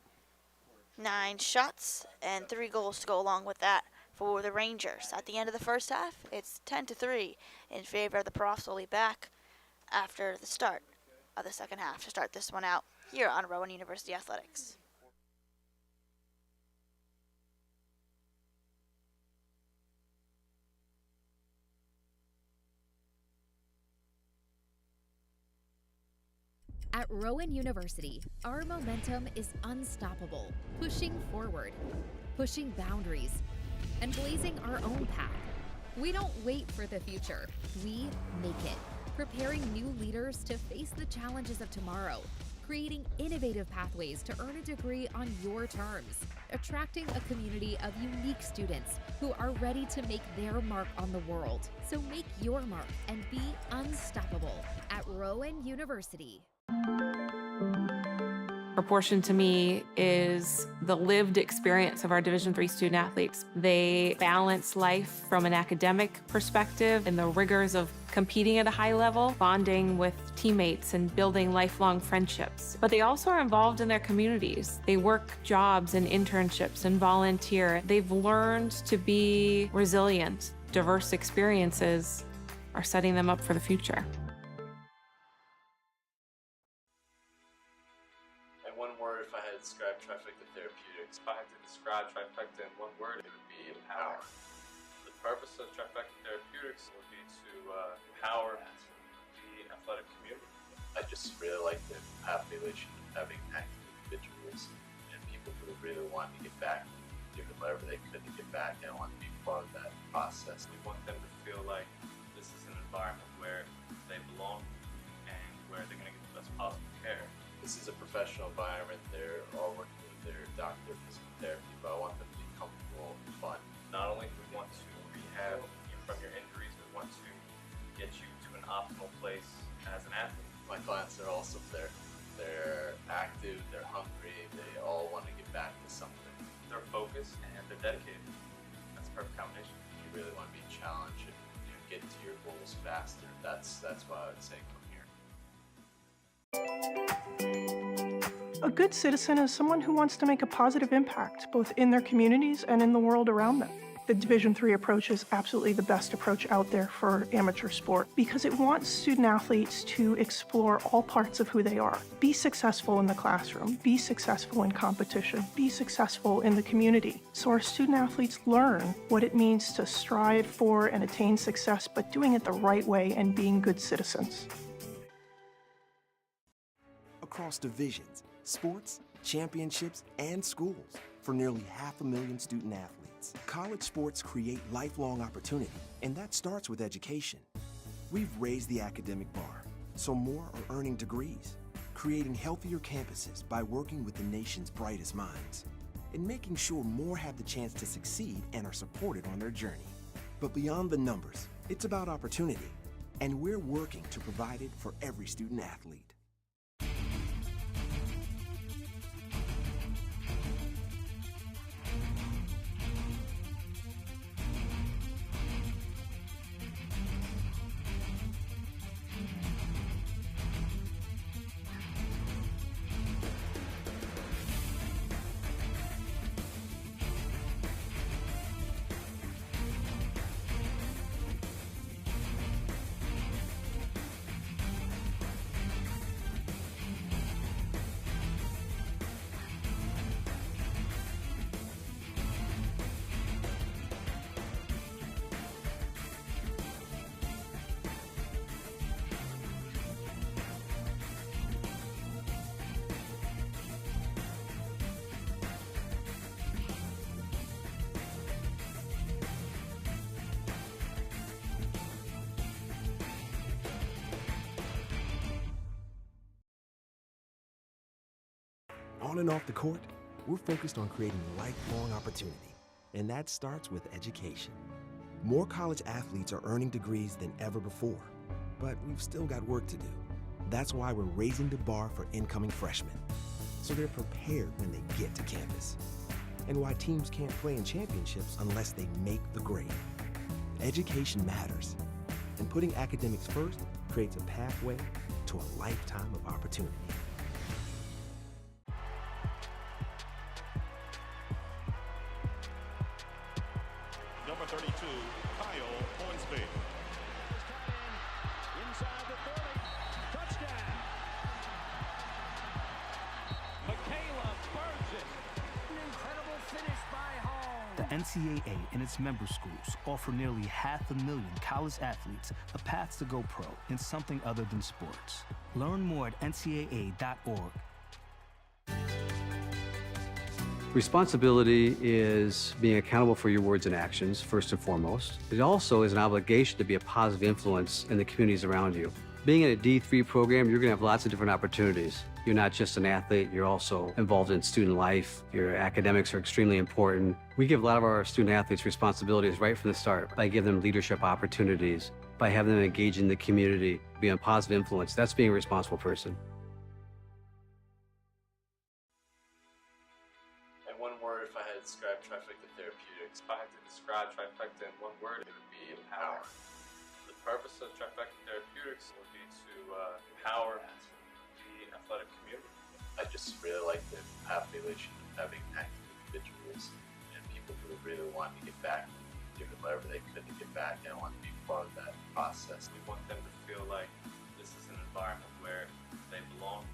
9 shots and 3 goals to go along with that for the Rangers. At the end of the first half, it's 10-3 in favor of the Profs. We'll be back after the start of the second half to start this one out here on Rowan University Athletics. At Rowan University, our momentum is unstoppable, pushing forward, pushing boundaries, and blazing our own path. We don't wait for the future, we make it, preparing new leaders to face the challenges of tomorrow, creating innovative pathways to earn a degree on your terms, attracting a community of unique students who are ready to make their mark on the world. So make your mark and be unstoppable at Rowan University. Proportion to me is the lived experience of our Division III student athletes. They balance life from an academic perspective and the rigors of competing at a high level, bonding with teammates and building lifelong friendships. But they also are involved in their communities. They work jobs and internships and volunteer. They've learned to be resilient. Diverse experiences are setting them up for the future. One word, if I had to describe Trifecta Therapeutics, if I had to describe Trifecta in one word, it would be empower. The purpose of Trifecta Therapeutics would be to empower the athletic community. I just really like the population of having active individuals and people who really want to get back, doing whatever they could to get back and want to be part of that process. We want them to feel like this is an environment where they belong and where they're going to get the best possible care. This is a professional environment. They're all working with their doctor of physical therapy, but I want them to be comfortable and fun. Not only do we want to rehab you from your injuries, we want to get you to an optimal place as an athlete. My clients are also there. They're active, they're hungry, they all want to get back to something. They're focused and they're dedicated. That's a perfect combination. You really want to be challenged and get to your goals faster. That's why I would say come here. A good citizen is someone who wants to make a positive impact, both in their communities and in the world around them. The Division III approach is absolutely the best approach out there for amateur sport because it wants student athletes to explore all parts of who they are. Be successful in the classroom, be successful in competition, be successful in the community. So our student athletes learn what it means to strive for and attain success, but doing it the right way and being good citizens. Across divisions, sports, championships, and schools, for nearly 500,000 student athletes, college sports create lifelong opportunity, and that starts with education. We've raised the academic bar, so more are earning degrees, creating healthier campuses by working with the nation's brightest minds, and making sure more have the chance to succeed and are supported on their journey. But beyond the numbers, it's about opportunity, and we're working to provide it for every student athlete. On and off the court, we're focused on creating lifelong opportunity, and that starts with education. More college athletes are earning degrees than ever before, but we've still got work to do. That's why we're raising the bar for incoming freshmen, so they're prepared when they get to campus, and why teams can't play in championships unless they make the grade. Education matters, and putting academics first creates a pathway to a lifetime of opportunity. Number 32, Kyle Hornsby. Inside the 30. Touchdown. Michaela burns it. An incredible finish by Hall. The NCAA and its member schools offer nearly 500,000 college athletes a path to go pro in something other than sports. Learn more at ncaa.org. Responsibility is being accountable for your words and actions, first and foremost. It also is an obligation to be a positive influence in the communities around you. Being in a D3 program, you're going to have lots of different opportunities. You're not just an athlete, you're also involved in student life. Your academics are extremely important. We give a lot of our student athletes responsibilities right from the start by giving them leadership opportunities, by having them engage in the community, be a positive influence. That's being a responsible person. If I had to describe trifecta therapeutics, if I had to describe trifecta in one word, it would be empower. The purpose of trifecta therapeutics would be to empower the athletic community. I just really like the population of having active individuals and people who really want to get back, doing whatever they could to get back and want to be part of that process. We want them to feel like this is an environment where they belong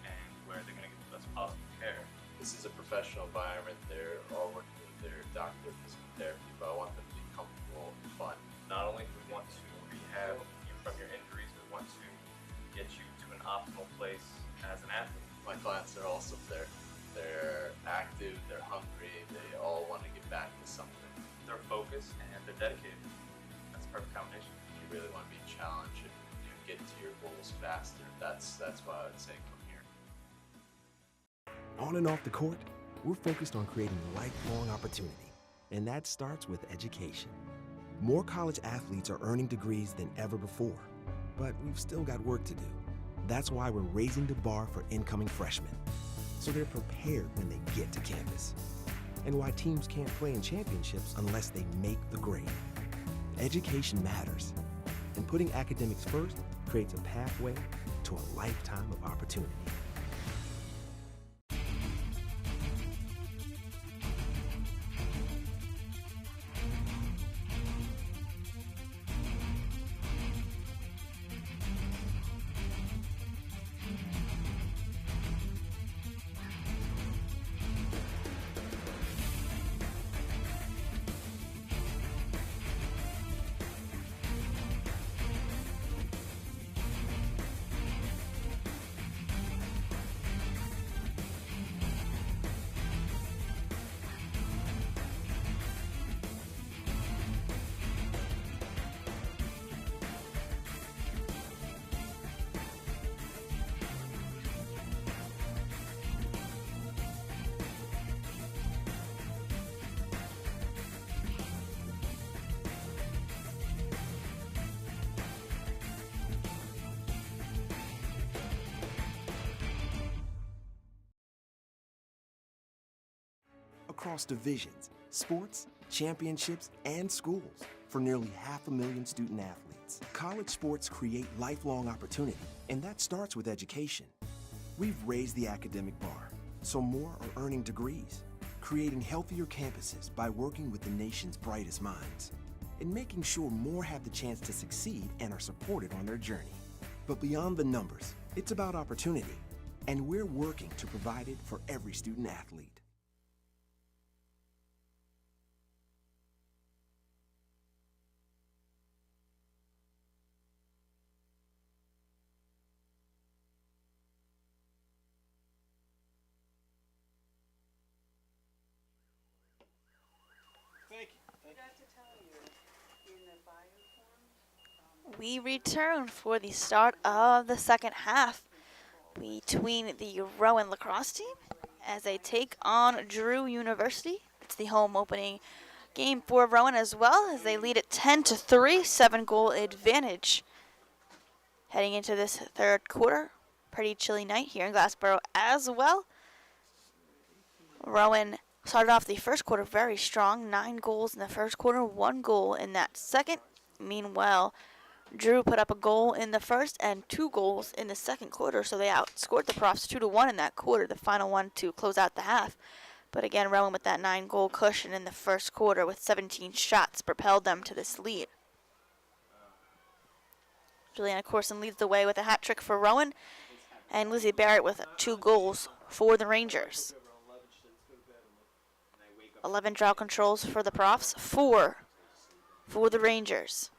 and where they're going to get the best possible care. This is a professional environment. They're all working with their doctor of physical therapy, but I want them to be comfortable and fun. Not only do we want to rehab you from your injuries, we want to get you to an optimal place as an athlete. My clients are also there. They're active, they're hungry, they all want to get back to something. They're focused and they're dedicated. That's a perfect combination. You really want to be challenged and get to your goals faster. That's why I would say come here. On and off the court, we're focused on creating lifelong opportunity, and that starts with education. More college athletes are earning degrees than ever before, but we've still got work to do. That's why we're raising the bar for incoming freshmen, so they're prepared when they get to campus, and why teams can't play in championships unless they make the grade. Education matters, and putting academics first creates a pathway to to a lifetime of opportunity. Across divisions, sports, championships, and schools for nearly 500,000 student athletes. College sports create lifelong opportunity, and that starts with education. We've raised the academic bar, so more are earning degrees, creating healthier campuses by working with the nation's brightest minds, and making sure more have the chance to succeed and are supported on their journey. But beyond the numbers, it's about opportunity, and we're working to provide it for every student athlete. We return for the start of the second half between the Rowan Lacrosse team as they take on Drew University. It's the home opening game for Rowan as well as they lead at 10-3, 7-goal advantage. Heading into this third quarter, pretty chilly night here in Glassboro as well. Rowan started off the first quarter very strong, 9 goals in the first quarter, 1 goal in that second. Meanwhile, Drew put up a goal in the first and 2 goals in the second quarter, so they outscored the Profs 2-1 in that quarter, the final one to close out the half. But again, Rowan with that 9-goal cushion in the first quarter with 17 shots propelled them to this lead. Juliana Corson leads the way with a hat trick for Rowan, and Lizzie Barrett with 2 goals for the Rangers. 11 draw controls for the Profs, 4 for the Rangers.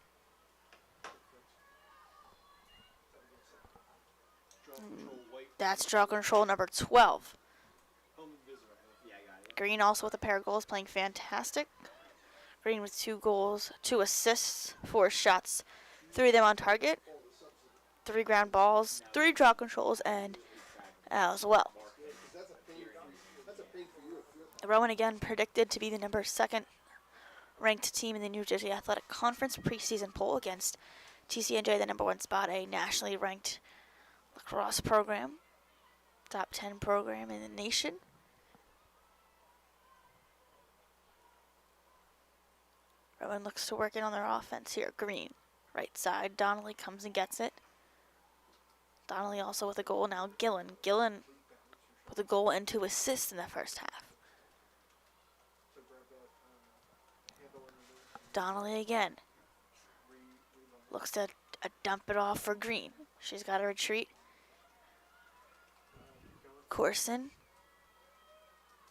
That's draw control number 12. Green also with a pair of goals, playing fantastic. Green with 2 goals, 2 assists, 4 shots, 3 of them on target, 3 ground balls, 3 draw controls, and as well. Rowan again predicted to be the number 2nd ranked team in the New Jersey Athletic Conference preseason poll against TCNJ, the number 1 spot, a nationally ranked lacrosse program, top 10 program in the nation. Rowan looks to work in on their offense here. Green, right side. Donnelly comes and gets it. Donnelly also with a goal. Now Gillen. Gillen with a goal and 2 assists in the first half. Donnelly again. Looks to dump it off for Green. She's got to retreat. Corson.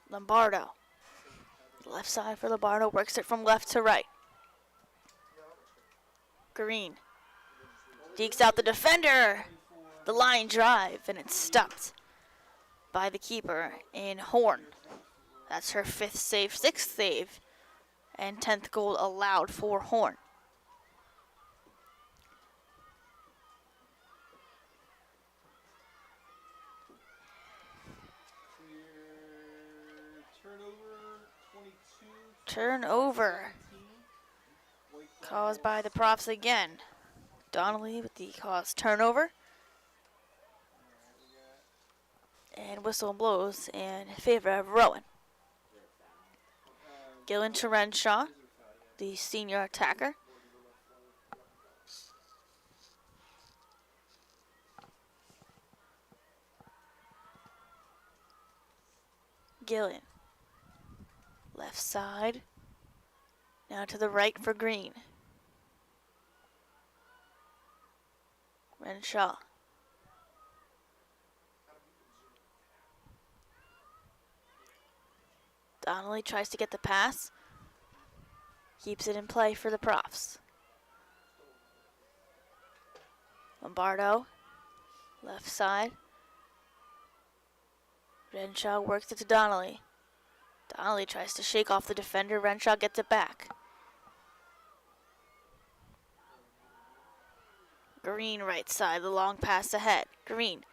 Lombardo. Left side for Lombardo. Works it from left to right. Green. Dekes out the defender. The line drive, and it's stopped by the keeper in Horn. That's her 5th save, 6th save, and 10th goal allowed for Horn. Turnover caused by the Profs again. Donnelly with the caused turnover. And whistle blows in favor of Rowan. Gillen to Renshaw, the senior attacker. Gillen. Left side. Now to the right for Green. Renshaw. Donnelly tries to get the pass. Keeps it in play for the Profs. Lombardo. Left side. Renshaw works it to Donnelly. Donnelly tries to shake off the defender. Renshaw gets it back. Green right side, the long pass ahead. Green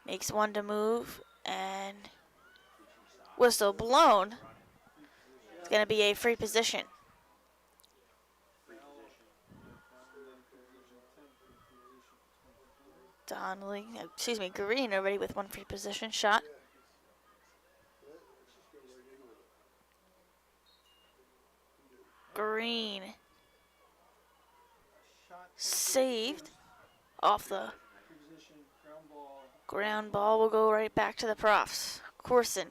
makes one to move, and whistle blown. It's going to be a free position. Green already with one free position shot. Green saved off the ground ball. Will go right back to the Profs. Corson,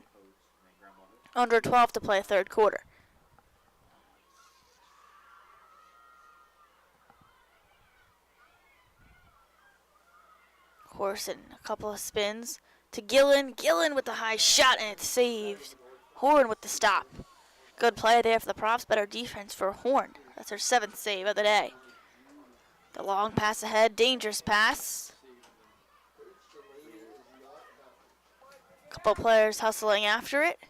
under 12 to play third quarter. Corson, a couple of spins to Gillen. Gillen with the high shot, and it's saved. Horn with the stop. Good play there for the Profs. Better defense for Horn. That's her 7th save of the day. The long pass ahead, dangerous pass. Couple players hustling after it.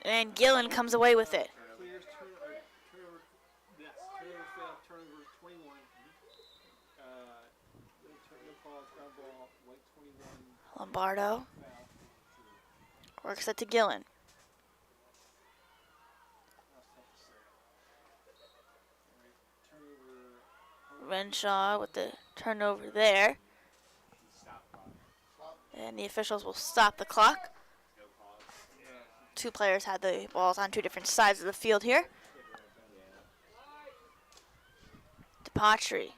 And Gillen comes away with it. Lombardo works it to Gillen. Renshaw with the turnover there. And the officials will stop the clock. Two players had the balls on two different sides of the field here. DePatry.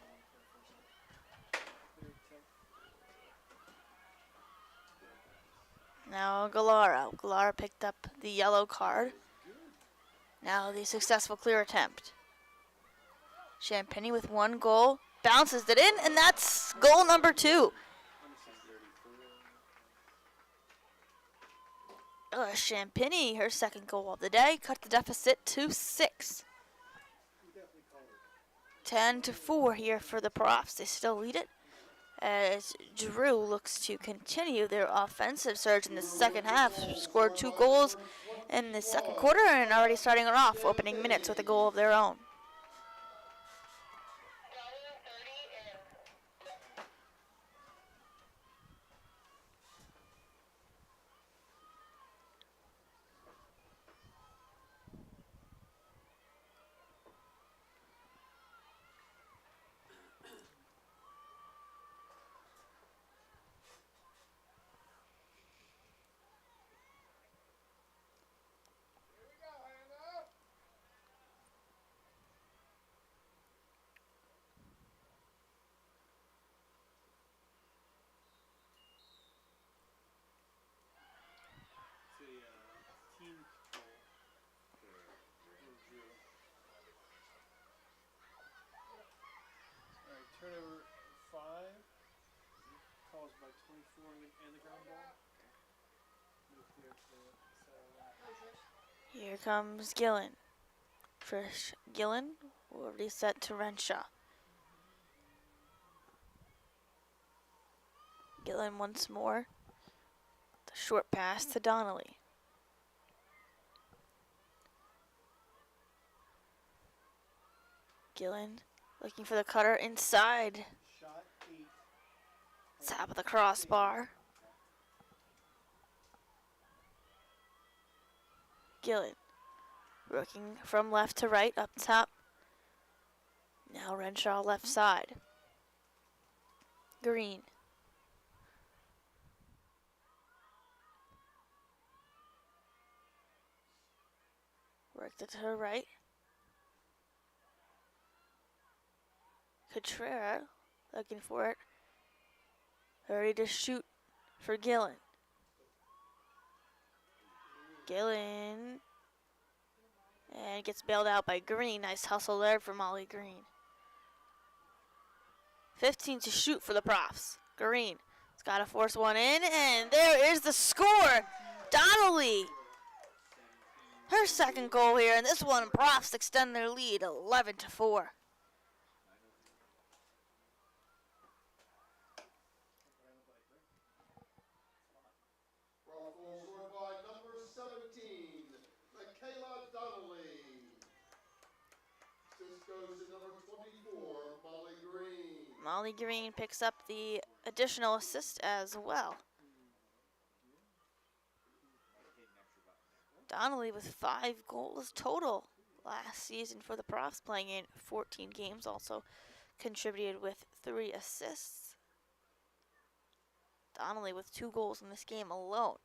Now Gallara. Gallara picked up the yellow card. Now the successful clear attempt. Champagny with one goal. Bounces it in, and that's goal number 2. Champagny, her 2nd goal of the day, cut the deficit to 6. 10-4 here for the Profs. They still lead it as Drew looks to continue their offensive surge in the second half. Scored 2 goals in the second quarter and already starting it off, opening minutes with a goal of their own. Turnover 5, caused by 24 and the ground ball. Here comes Gillen. First, Gillen will reset to Renshaw. Gillen once more. The short pass to Donnelly. Gillen looking for the cutter inside. Top of the crossbar. Gillen working from left to right up top. Now Renshaw left side. Green. Worked it to her right. Contreras looking for it. Ready to shoot for Gillen. Gillen. And gets bailed out by Green. Nice hustle there for Molly Green. 15 to shoot for the Profs. Green has got to force one in, and there is the score. Donnelly. Her second goal here, and this one, Profs extend their lead 11 to 4. Ruffles scored by number 17, Michaela Donnelly. Assist goes to number 24, Molly Green. Molly Green picks up the additional assist as well. Donnelly with 5 goals total last season for the Profs, playing in 14 games, also contributed with 3 assists. Donnelly with 2 goals in this game alone.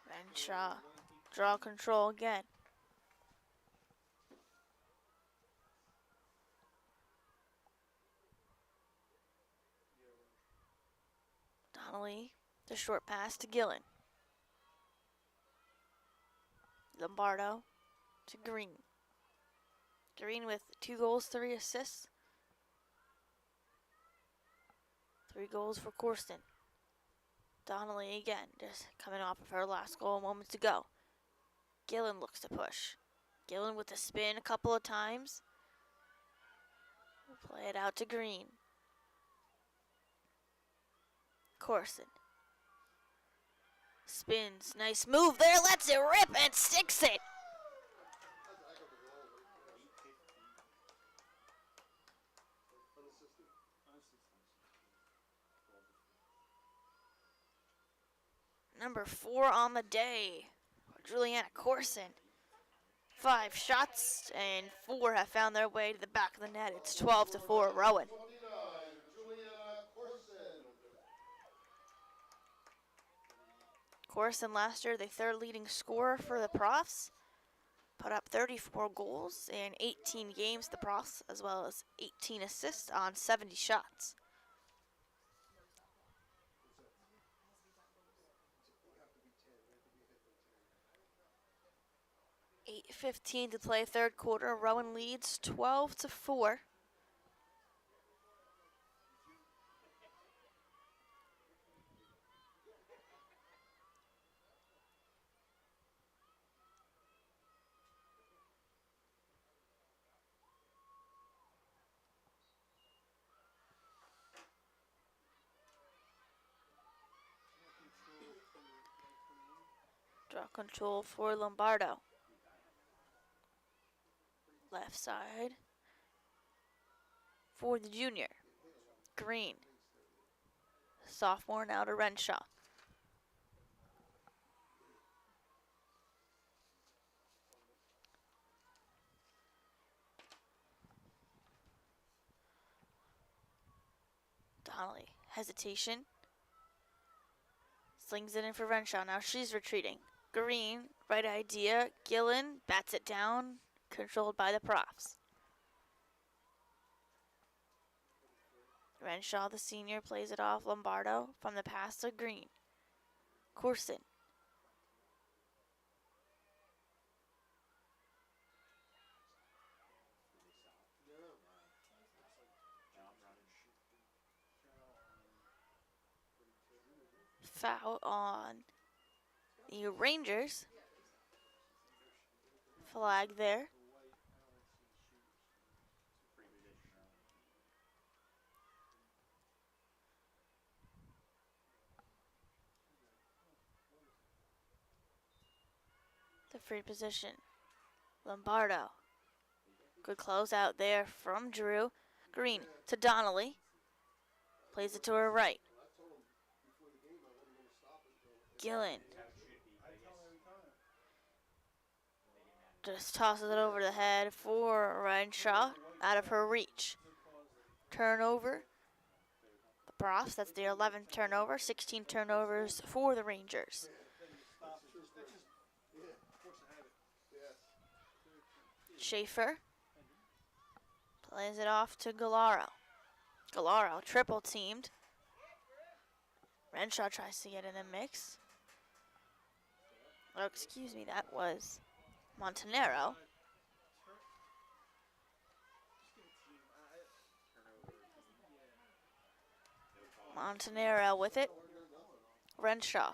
Renshaw, draw control again. Donnelly, the short pass to Gillen. Lombardo to Green. Green with 2 goals, 3 assists. 3 goals for Corsten. Donnelly again, just coming off of her last goal moments ago. Gillen looks to push. Gillen with a spin a couple of times. Play it out to Green. Corsten. Spins, nice move there, lets it rip and sticks it. Number 4 on the day, Juliana Corson. 5 shots and 4 have found their way to the back of the net. It's 12 to 4 Rowan. Corson last year, the 3rd leading scorer for the Profs. Put up 34 goals in 18 games, the Profs, as well as 18 assists on 70 shots. 8:15 to play 3rd quarter. Rowan leads 12 to 4. Draw control for Lombardo. Left side for the junior. Green. Sophomore now to Renshaw. Donnelly, hesitation. Slings it in for Renshaw. Now she's retreating. Green, right idea. Gillen bats it down. Controlled by the Profs. Renshaw, the senior, plays it off Lombardo from the pass to Green. Corson. Foul on the Rangers. Flag there. The free position. Lombardo. Good close out there from Drew. Green to Donnelly. Plays it to her right. Gillen. Just tosses it over the head for Renshaw. Out of her reach. Turnover. The Profs, that's their 11th turnover. 16 turnovers for the Rangers. Schaefer plays it off to Galaro. Galaro triple teamed. Renshaw tries to get in the mix. Oh, excuse me, that was Montanero. Montanero with it. Renshaw.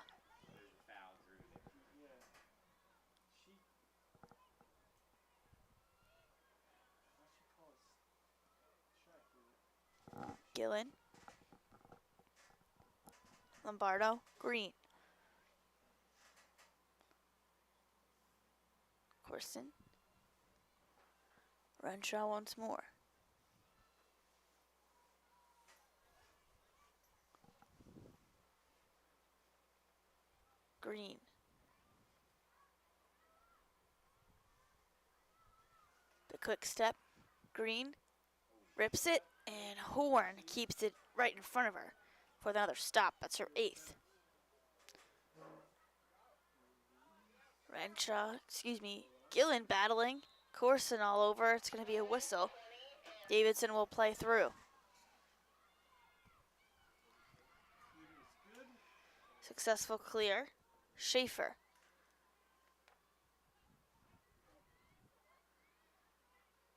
Gillen. Lombardo. Green. Corson. Renshaw once more. Green. The quick step. Green rips it, and Horn keeps it right in front of her for another stop. That's her 8th. Renshaw, Gillen battling. Corson all over. It's going to be a whistle. Davidson will play through. Successful clear. Schaefer.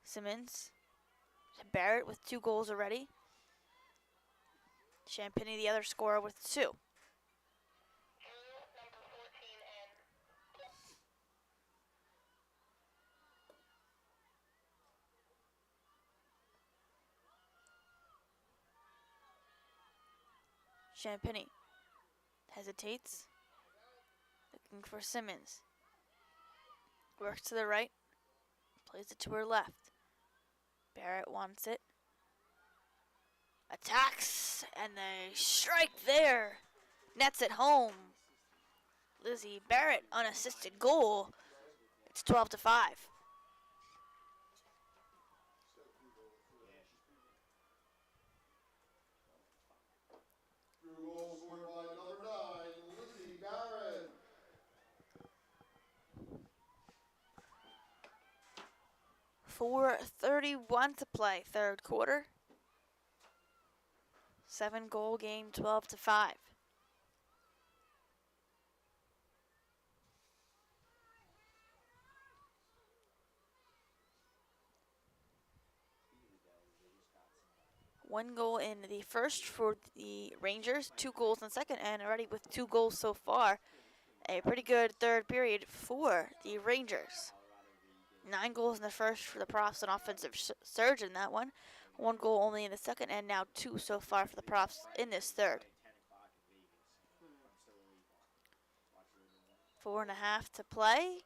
Simmons. Barrett with 2 goals already. Champagny the other scorer with 2. Champagny hesitates, looking for Simmons. Works to the right, plays it to her left. Barrett wants it. Attacks, and they strike there. Nets it home. Lizzie Barrett, unassisted goal. It's 12-5. Through goal scored by number 9, Lizzie Barrett. 4:31 to play, third quarter. 7-goal game, 12-5. One goal in the first for the Rangers, 2 goals in the second, and already with 2 goals so far. A pretty good third period for the Rangers. 9 goals in the first for the Profs, an offensive surge in that one. 1 goal only in the second, and now 2 so far for the Profs in this third. 4.5 to play.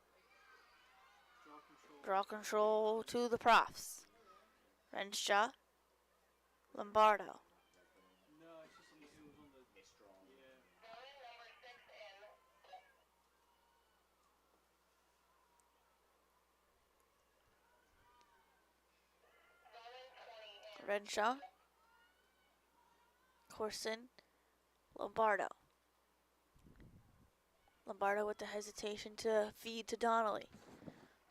Draw control to the Profs. Renshaw. Lombardo. Renshaw. Corson. Lombardo. Lombardo with the hesitation to feed to Donnelly.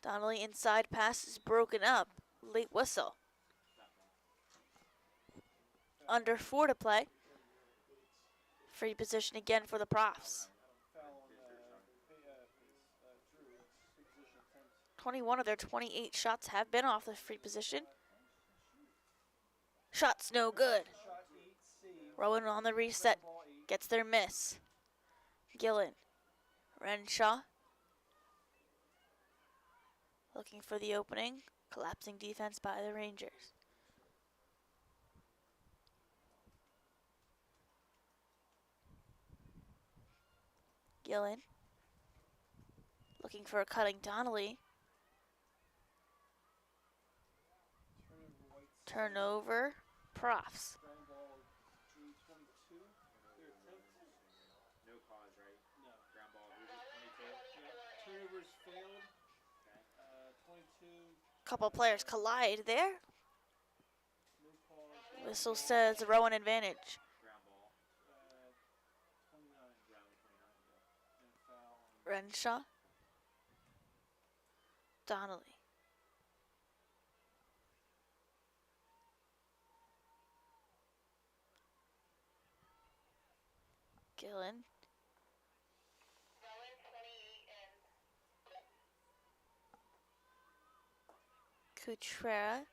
Donnelly inside pass is broken up. Late whistle. Under 4 to play. Free position again for the Profs. 21 of their 28 shots have been off the free position. Shot's no good. Rowan on the reset. Gets their miss. Gillen. Renshaw. Looking for the opening. Collapsing defense by the Rangers. Gillen. Looking for a cutting Donnelly. Turnover. Profs. No cause, right? No. Ground ball, Rubik, 22. Turnovers failed. 22. Couple players collide there. Whistle says Rowan advantage. Ground ball. 29. Ground 29. And a foul. Renshaw. Donnelly. Gillen. Rowan 28 in. Cutrera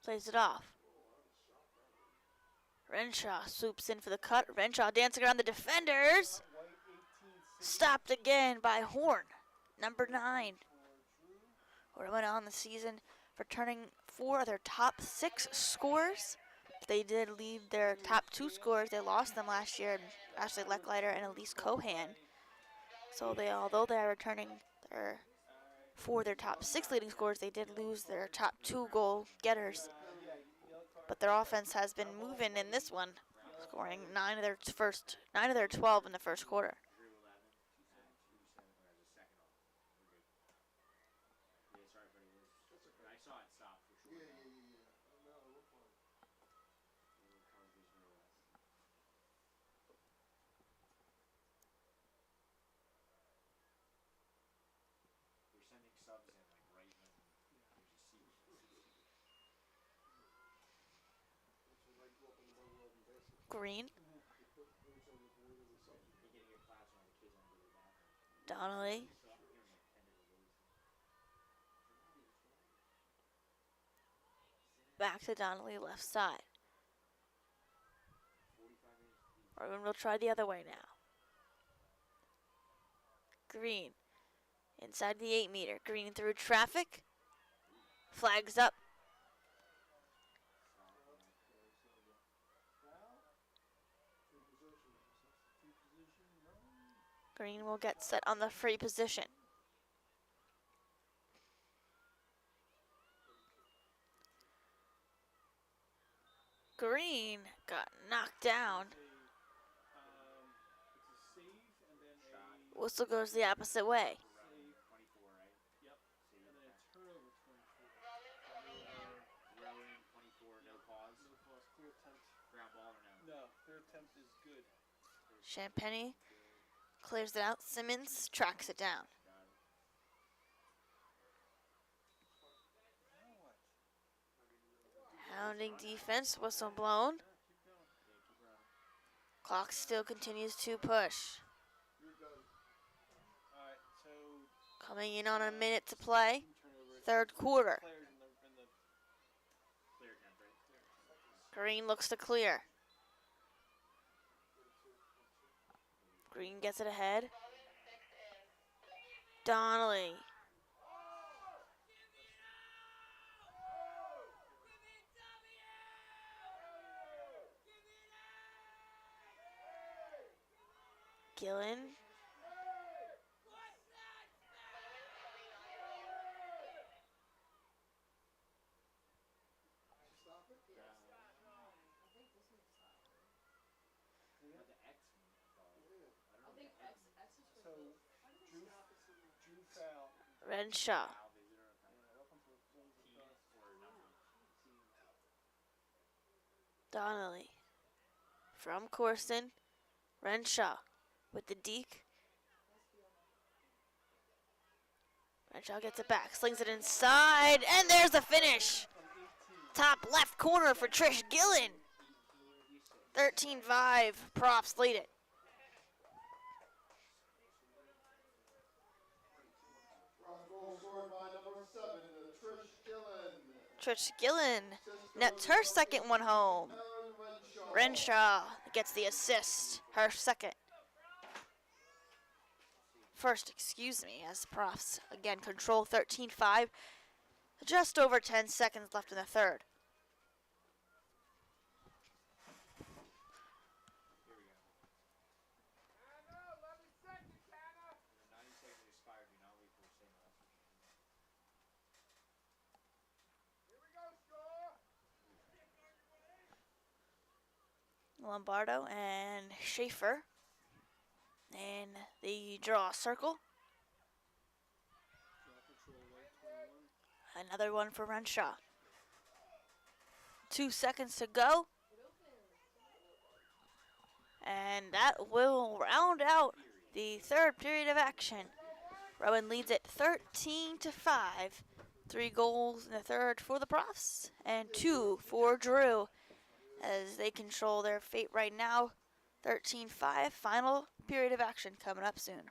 plays it off. Renshaw swoops in for the cut. Renshaw dancing around the defenders. Stopped again by Horn, number 9. Rowan on the season for turning 4 of their top 6 scores. They did lead their top 2 scores. They lost them last year, Ashley Lecklider and Elise Cohan. So although they are returning their top 6 leading scores, they did lose their top 2 goal getters. But their offense has been moving in this one, scoring 9 of their 12 in the first quarter. Green. Donnelly. Back to Donnelly, left side. Rowan will try the other way now. Green. Inside the 8-meter. Green through traffic. Flags up. Green will get set on the free position. Green got knocked down. Whistle goes the opposite way. Champagne clears it out. Simmons tracks it down. Hounding defense, whistle blown. Clock still continues to push. Coming in on a minute to play. Third quarter. Green looks to clear. Green gets it ahead. Donnelly. Gillen. Renshaw. Donnelly. From Corson. Renshaw with the deke. Renshaw gets it back, slings it inside, and there's the finish. Top left corner for Trish Gillen. 13-5, Props lead it. Trish Gillen nets her second one home. Renshaw gets the assist, her second. First, excuse me, as Profs again control 13-5. Just over 10 seconds left in the third. Lombardo and Schaefer. And they draw a circle. Another one for Renshaw. 2 seconds to go. And that will round out the third period of action. Rowan leads it 13-5. 3 goals in the third for the Profs and 2 for Drew, as they control their fate right now 13-5, final period of action coming up soon.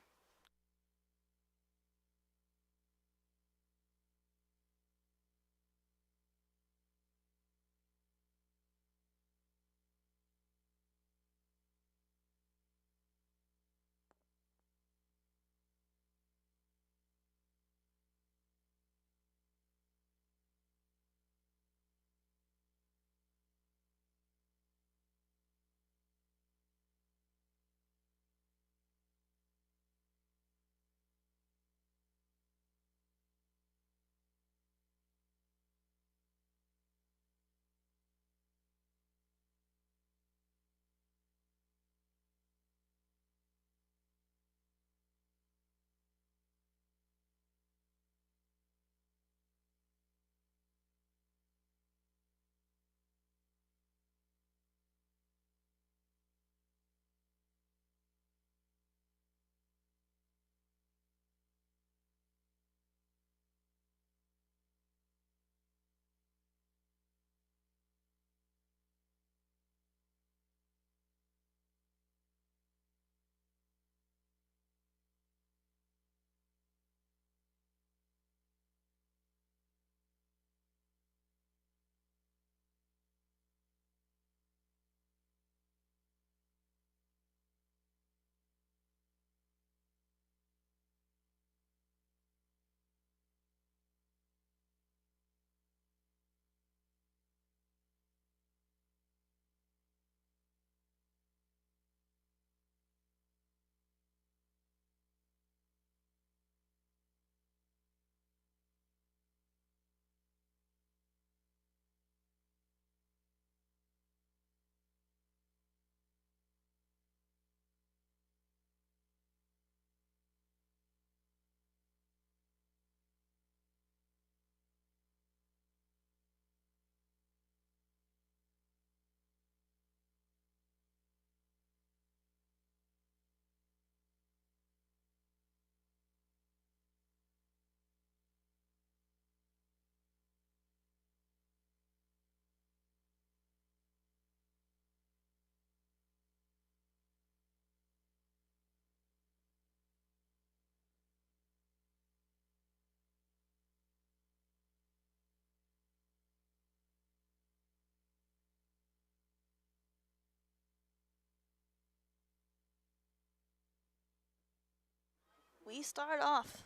We start off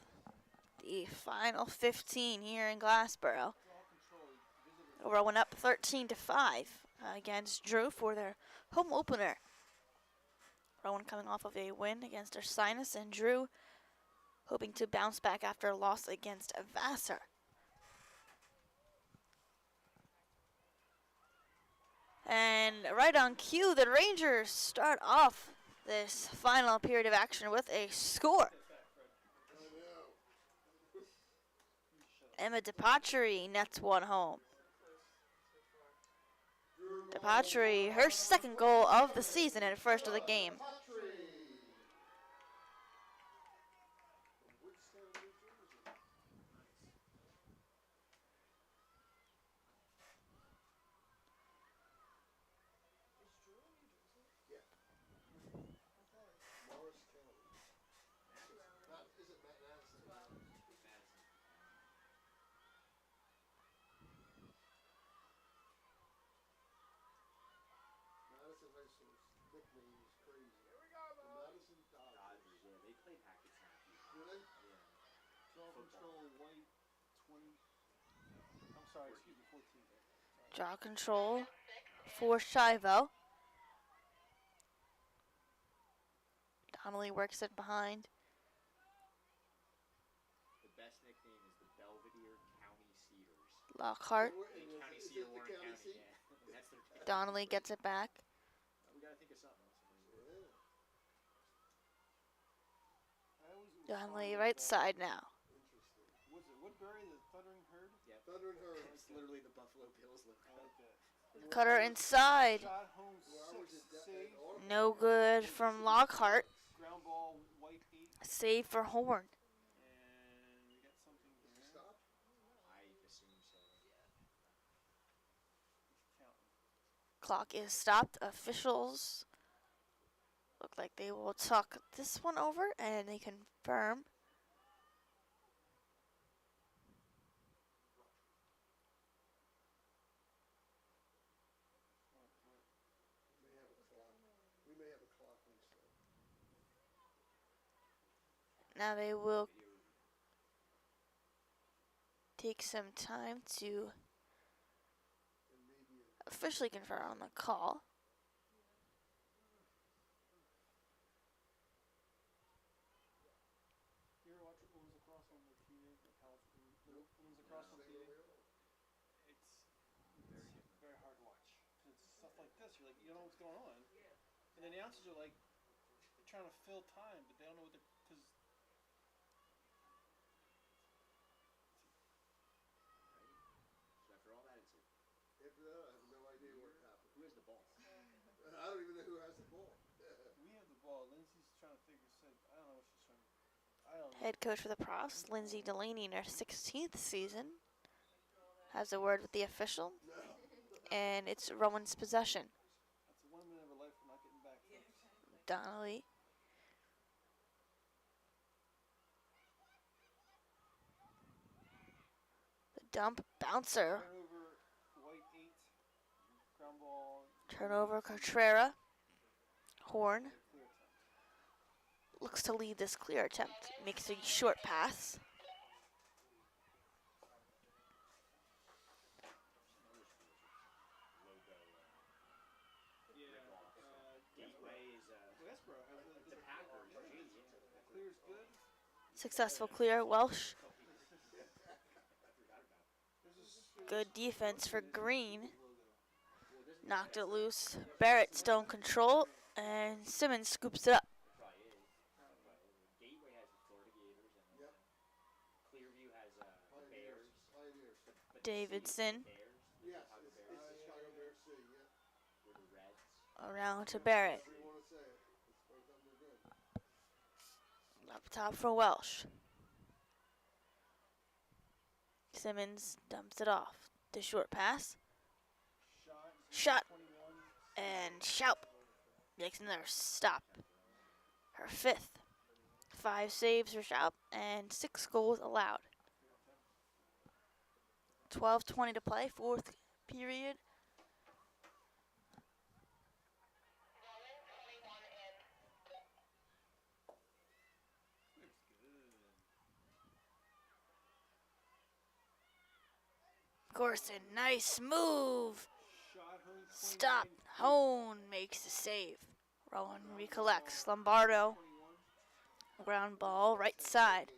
the final 15 here in Glassboro. Rowan up 13-5 against Drew for their home opener. Rowan coming off of a win against Ursinus, and Drew hoping to bounce back after a loss against Vassar. And right on cue, the Rangers start off this final period of action with a score. Emma DePatry nets one home. DePatry, her second goal of the season and first of the game. Dodgers, yeah, they played Hackensack. Really? Yeah. Draw control, white, 20. I'm sorry, excuse me, 14. Draw control for Shivo. Donnelly works it behind. The best nickname is the Belvedere County Cedars. Lockhart. County Cedar, Warren County, yeah. That's their nickname. Donnelly gets it back. We gotta think of something else. Donnelly right side now. Was it Woodbury, the Thundering Herd? Yeah. Thundering Herd. It's literally the Buffalo Bills look. I like that. Cutter inside. Shot home 6, save. No good from Lockhart. Ground ball, white 8. Save for Horn. And we got something here. Stop? I assume so. Clock is stopped. Officials Look like they will talk this one over and they confirm. We may have a clock reset. Now they will take some time to officially confirm on the call. You ever watch women's lacrosse on the TV, like college women's lacrosse on TV? It's very hard to watch. It's stuff like this. You're like, you don't know what's going on, and then the announcers are like, they're trying to fill time, but they don't know what they're because. So after all that, it's After that, I have no idea what happened. who has the ball? I don't even know who has the ball. We have the ball. Lindsay's trying to figure this out. I don't know what she's trying to. I don't know. Head coach for the Profs, Lindsay Delaney, in her 16th season, has a word with the official, and it's Rowan's possession. That's a 1 minute of her life we're not getting back. Folks. Donnelly. The dump bouncer. Turnover, White 8. Ground ball. Turnover, Cotrera. Horn. Clear attempt. Looks to lead this clear attempt. Makes a short pass. Yeah. Gateway is Westboro has the Packers. clear's good. Successful clear, Welsh. There's a Good defense for Green. Knocked it loose. Barrett still in control, and Simmons scoops it up. Gateway has the Florida Gators, and Yep. Clearview has the Bears. Pioneers. But Davidson. Bears, the Yes, Chicago it's Bears, Chicago Bears City, yeah. were the Reds. Around to Barrett. However you want to say it. It's both of them are good. Up top for Welsh. Simmons dumps it off. The short pass. Shot. 21. And Schaup makes another stop. Her fifth. 5 saves for Schaup and 6 goals allowed. 12:20 to play, 4th period. Gorson, nice move. Shot home. Stop. Hone makes the save. Rowan recollects. Lombardo. Ground ball, right side.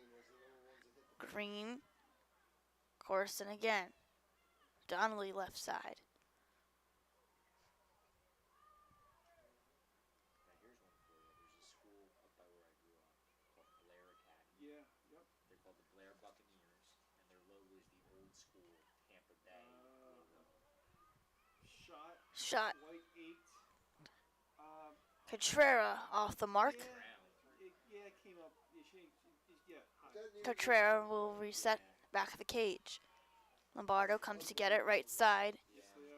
Green. Corson again. Donnelly left side. Now here's one for you. There's a school up by where I grew up called Blair Academy. Yeah. Yep. They're called the Blair Buccaneers, and their logo is the old school Tampa Bay logo. Shot. White 8. Cotrera off the mark. Yeah, it came up. Yeah, high. Cotrera will reset back of the cage. Lombardo comes to get it right side.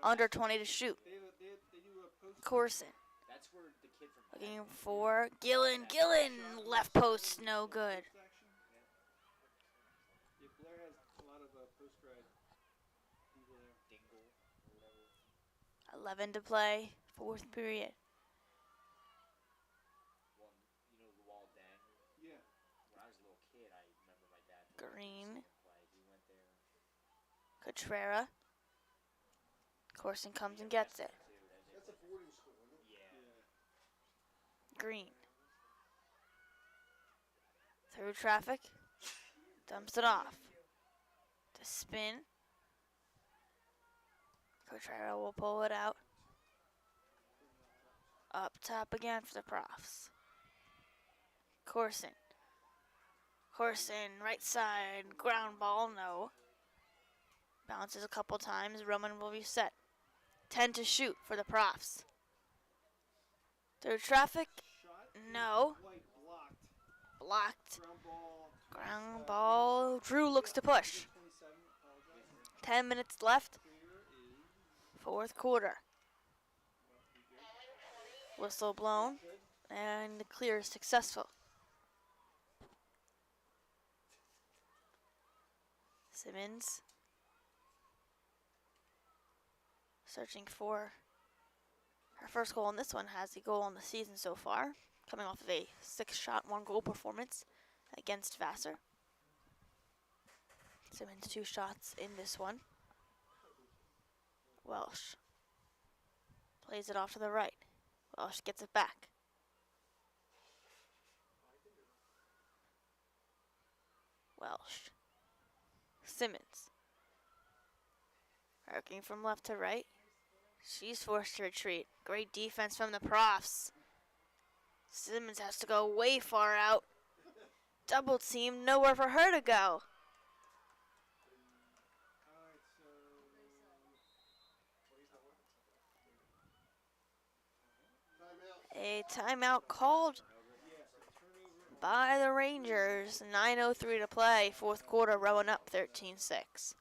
Under 20 to shoot. They do a post. Corson That's where the kid from looking for Gillen. Gillen left post, no good. Action. Yeah, Blair has a lot of post grad people there. Dingle or whatever. 11 to play, 4th period. One, you know, the Wall Den. Yeah. When I was a little kid, I remember my dad. Green. Play. He went there. Cotrera. Corson comes and gets it. That's a boarding school, isn't it? Yeah. Green. Through traffic. Dumps it off. To spin. Cotrera will pull it out. Up top again for the Profs. Corson. Corson, right side, ground ball, no. Bounces a couple times, Rowan will reset. 10 to shoot for the Profs. Through traffic, no. White blocked. Blocked. Ground ball. Ground ball, Drew looks to push. 27. Apologize. 10 minutes left, Clear is 4th quarter. Whistle blown. And the clear is successful. Simmons searching for her first goal in this one, has a goal in the season so far, coming off of a 6-shot, 1-goal performance against Vassar. Simmons 2 shots in this one. Welsh plays it off to the right. Welsh gets it back. Welsh. Simmons. Working from left to right. She's forced to retreat. Great defense from the Profs. Simmons has to go way far out. Double team, nowhere for her to go. A timeout called by the Rangers. 9:03 to play. Fourth quarter, Rowan up 13-6.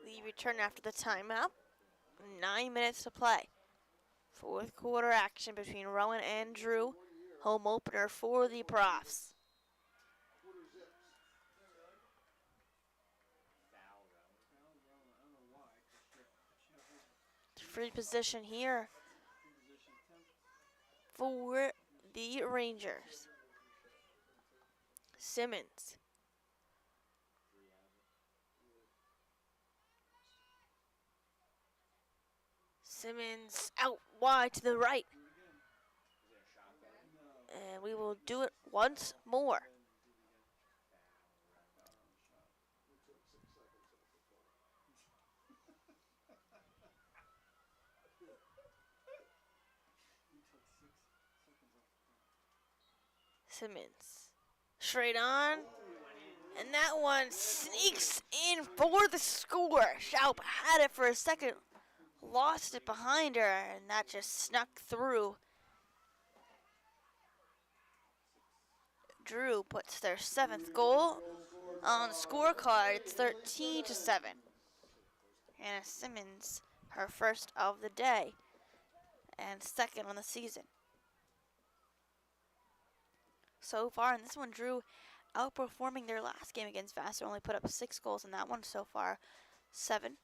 We return after the timeout. 9 minutes to play. Fourth quarter action between Rowan and Drew. Home opener for the Profs. Free position here for the Rangers. Simmons. Simmons out wide to the right. And we will do it once more. Simmons. Straight on. And that one sneaks in for the score. Schaup had it for a second. Lost it behind her, and that just snuck through. Drew puts their 7th goal on the scorecard. It's 13-7. Hannah Simmons, her first of the day, and 2nd on the season. So far in this one, Drew outperforming their last game against Vassar. Only put up 6 goals in that one so far, 7.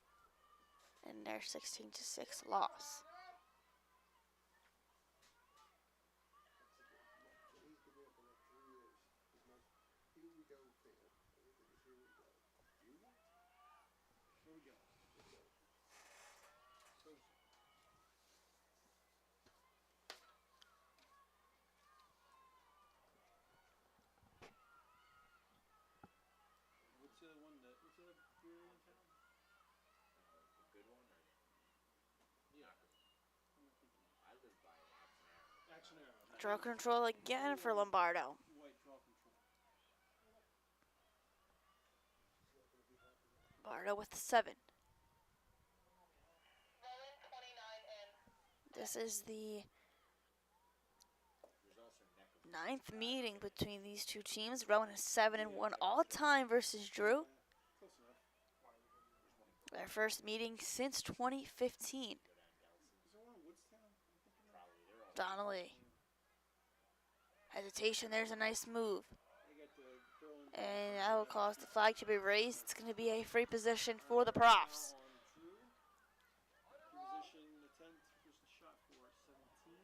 And their 16-6 loss. Draw control again for Lombardo. White draw control. Lombardo with 7. This is the 9th meeting between these two teams. Rowan is 7-1 all time versus Drew. Close enough. Their first meeting since 2015. Is there one in Woodstown? Donnelly. Hesitation, there's a nice move. They got the girl in And that will cause the flag to be raised. It's going to be a free position for the Profs. on Drew. Position attempt, first shot for 17.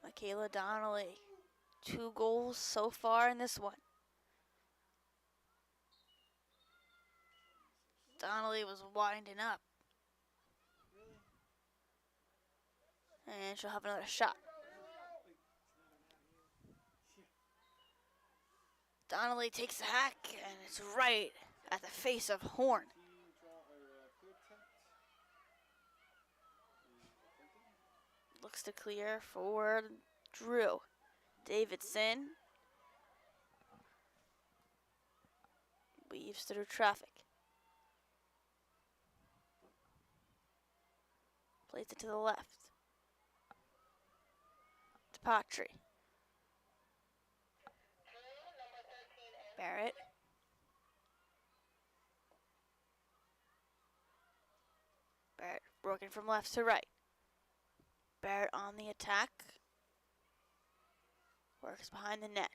Michaela Donnelly. 2 goals so far in this one. Donnelly was winding up. And she'll have another shot. Donnelly takes the hack, and it's right at the face of Horn. Looks to clear for Drew. Davidson weaves through traffic. Plays it to the left. To Patry. Barrett. Barrett broken from left to right. Barrett on the attack. Works behind the net.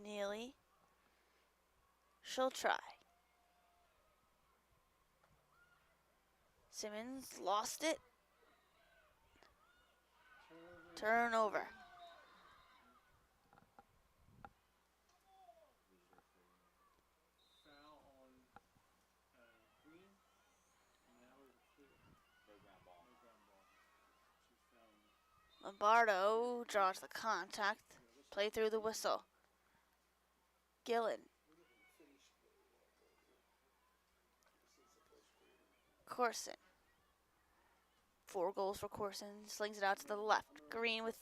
Neely. She'll try. Simmons lost it. Turnover. Foul on Green. And now we're clear. No ground ball. No ground ball. She's fouling. Lombardo draws the contact. Play through the whistle. Gillen. Corson. 4 goals for Corson. Slings it out to the left. Green with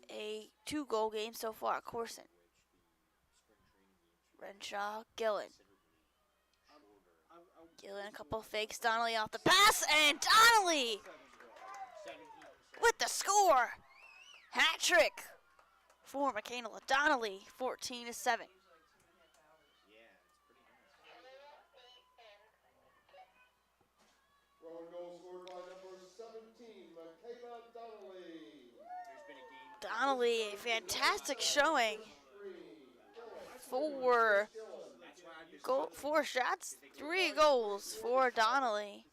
a 2-goal game so far. Corson. Renshaw. Gillen. Gillen, a couple fakes. Donnelly off the pass. And Donnelly with the score. Hat trick for Michaela Donnelly. 14-7. Rowan goal scored by number 17, Michaela Donnelly. Donnelly, a fantastic showing. 4 shots, 3 goals for Donnelly.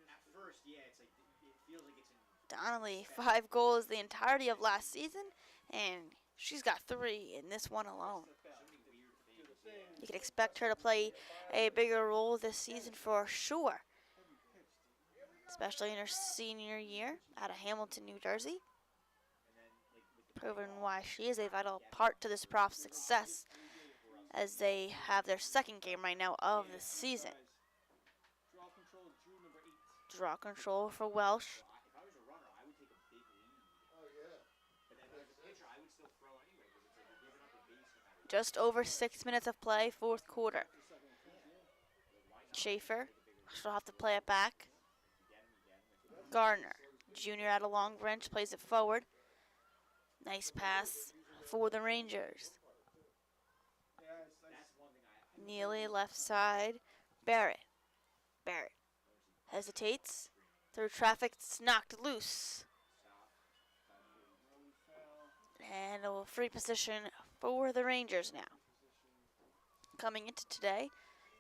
At first, yeah, it's like it feels like it's in. Donnelly, 5 goals the entirety of last season, and she's got 3 in this one alone. You can expect her to play a bigger role this season for sure, especially in her senior year out of Hamilton, New Jersey. Proving why she is a vital part to this Prof's success as they have their second game right now of the season. Draw control, Drew number 8. Draw control for Welsh. If I was a runner, I would take a big lead. Oh, yeah. But then as a pitcher, I would still throw anyway because it's like you're giving up a base no matter what. Just over 6 minutes of play, 4th quarter. Schaefer, she'll have to play it back. Gardner, junior at a long wrench, plays it forward. Nice pass for the Rangers. Neely, left side. Barrett. Barrett hesitates. Through traffic, it's knocked loose. And a free position for the Rangers now. Coming into today,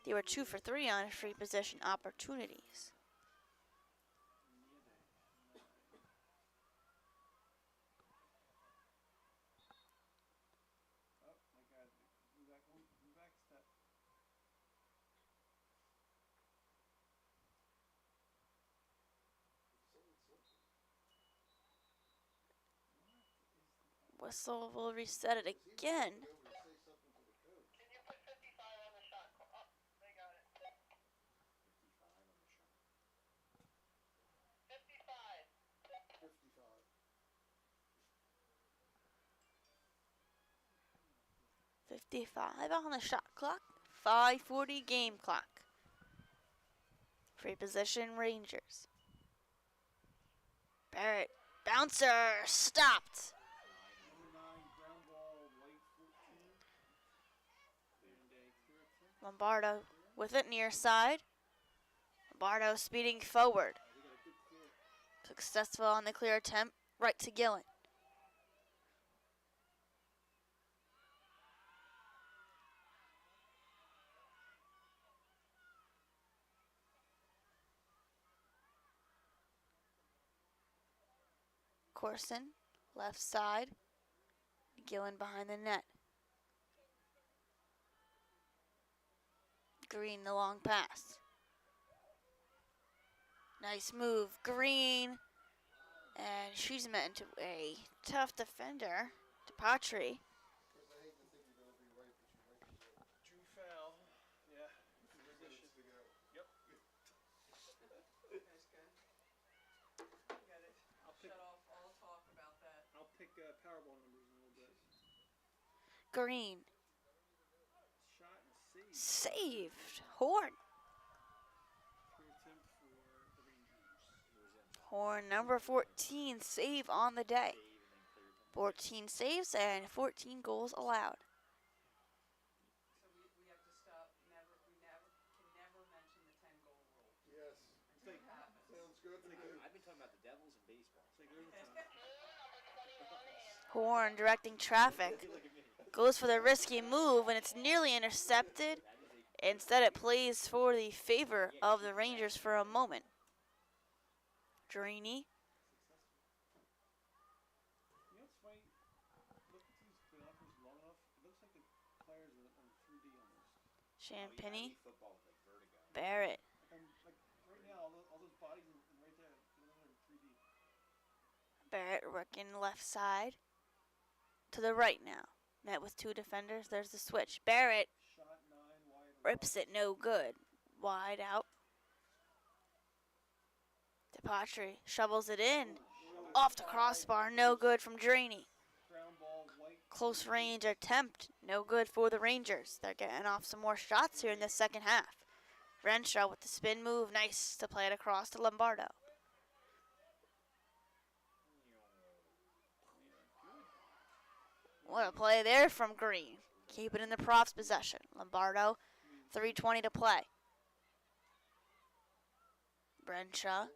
they were 2 for 3 on free position opportunities. Oh, my God. Move back step. Whistle will reset it again. 55 on the shot clock. 5:40 game clock. Free position Rangers. Barrett. Bouncer. Stopped. Number 9, ground ball, white 14. And a clear attempt. Lombardo with it near side. Lombardo speeding forward. We got a good clear. Successful on the clear attempt. Right to Gillen. Corson, left side. Gillen behind the net. Green, the long pass. Nice move, Green. And she's met into a tough defender, DePatry. Drew foul. Yeah. Position. Yep. That's good. Got it. Shut off all talk about that. I'll pick Powerball numbers in a little bit. Green. Shot and save. Saved. Horn. Clear attempt for the Rangers. Horn, number 14, save on the day. 14 saves and 14 goals allowed. So we have to stop. We can never mention the 10-goal rule. Yes. Until it happens. Sounds good to me. I've been talking about the Devils and baseball. Horn directing traffic. Goes for the risky move, and it's nearly intercepted. Instead, it plays for the favor of the Rangers for a moment. Draney. You know what's funny? Look at these binoculars long enough. It looks like the players are on 3D almost. Champagny. Football with like vertigo. Barrett. Like right now, all those bodies and right there, they're in 3D. Barrett working left side. To the right now. Met with two defenders. There's the switch. Barrett Shot 9 wide. rips it no good. Wide out. DePatry shovels it in. Off the crossbar. No good from Draney. Ground ball, white. Close range attempt. No good for the Rangers. They're getting off some more shots here in the second half. Renshaw with the spin move. Nice to play it across to Lombardo. What a play there from Green. Keep it in the Profs' possession. Lombardo, 3:20 to play. Renshaw.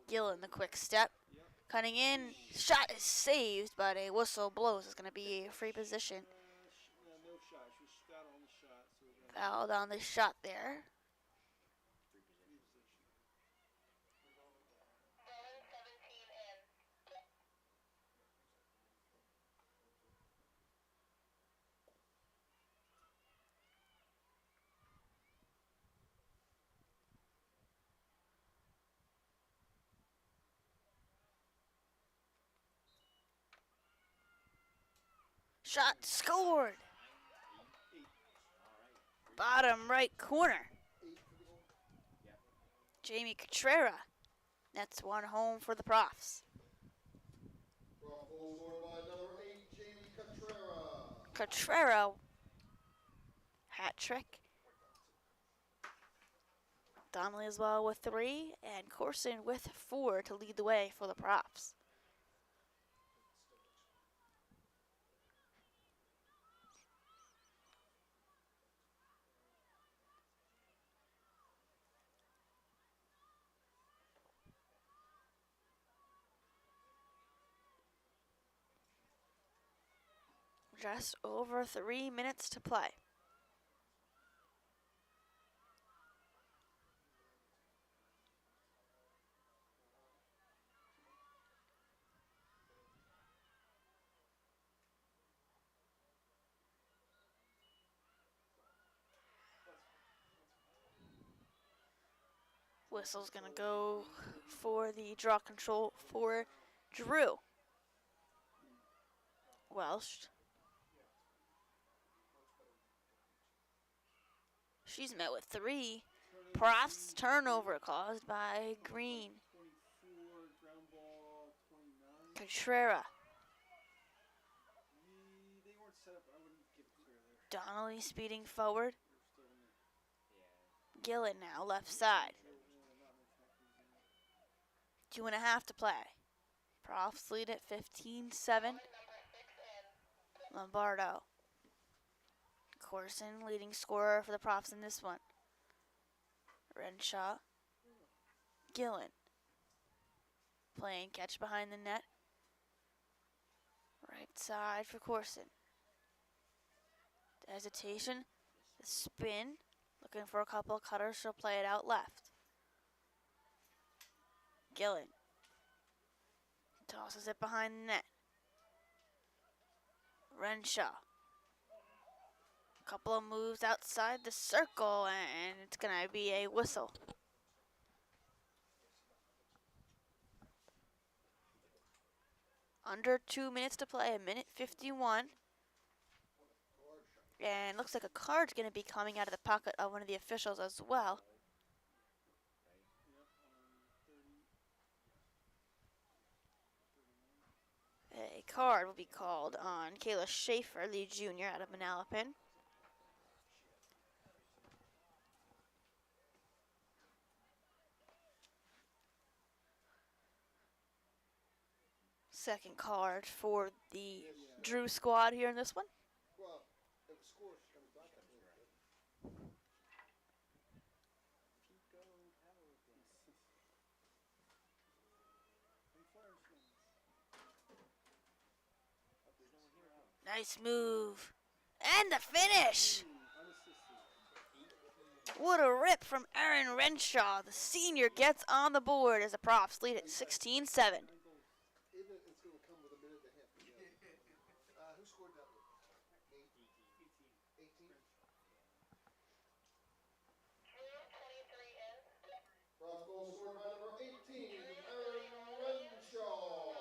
Gillen, the quick step. Cutting in. Shot is saved, but a whistle blows. It's going to be a free position. No shot. She was fouled on the shot. So we're gonna Fouled on the shot there. Shot scored. Bottom right corner. Jamie Cotrera. That's one home for the Profs. Goal scored by number 8, Jamie Cotrera. Cotrera. Hat trick. Donnelly as well with 3, and Corson with 4 to lead the way for the Profs. Just over 3 minutes to play. Whistle's gonna go for the draw control for Drew. Welsh. She's met with 3. Profs turnover caused by Green. 24, ground ball, 29. Cotrera. They weren't it's set up, I wouldn't give it clear there. Donnelly speeding forward. We're still in the, Yeah. Gillett now, left side. not in attack phase. 2.5 to play. Profs lead at 15-7. Lombardo. Corson, leading scorer for the Profs in this one. Renshaw. Gillen. Playing catch behind the net. Right side for Corson. The hesitation. The spin. Looking for a couple of cutters. She'll play it out left. Gillen. Tosses it behind the net. Renshaw. Couple of moves outside the circle, and it's going to be a whistle. Under 2 minutes to play, 1:51. And looks like a card's going to be coming out of the pocket of one of the officials as well. A card will be called on Kayla Schaefer, the junior out of Manalapan. Second card for the Drew squad here in this one. Well, if the score comes back, I think good. Nice move. And the finish. What a rip from Aaron Renshaw. The senior gets on the board as the Profs lead at 16-7. Even it's going to come with a minute and a half to go. Who scored that one? 18? Prof goal scored by number 18, Aaron Renshaw.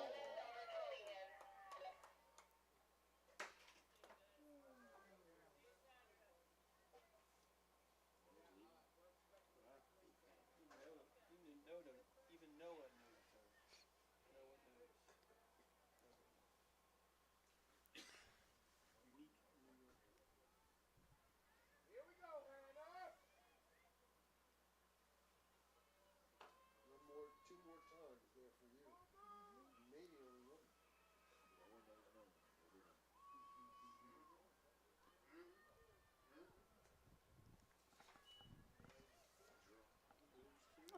Two more times there for you. Maybe only one.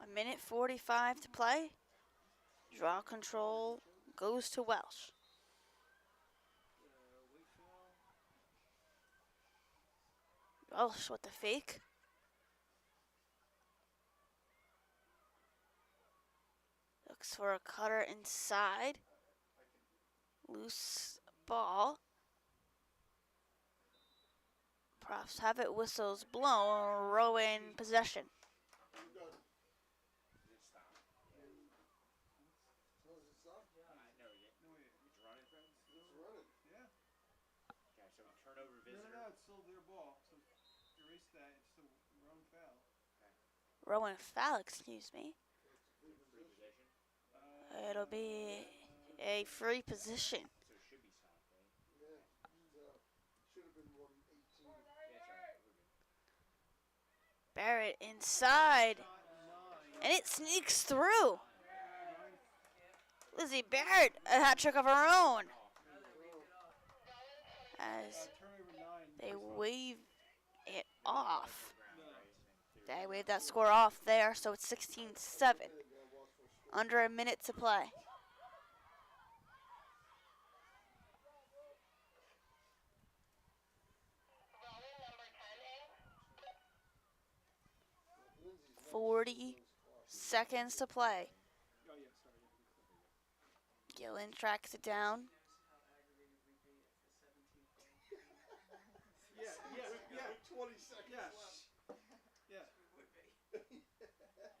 A 1:45 to play. Draw control goes to Welsh. Welsh with the fake. Looks for a cutter inside. Loose ball. Profs have it, whistles blown. Rowan possession. Turnover visitor. No, it's still their ball. So erase that. It's still Rowan foul. Rowan foul, excuse me. Free possession. It'll be a free position. So it should be stopped, right? Yeah, should have been 118. That's right. We're good. Barrett inside. And it sneaks through. Lizzie Barrett, a hat trick of her own. As they wave it off. They wave that score off there, so it's 16-7. Under a minute to play. Lindsay's 40 seconds to play. Gillen tracks it down. Yeah. 20 seconds Yeah. left. Yeah.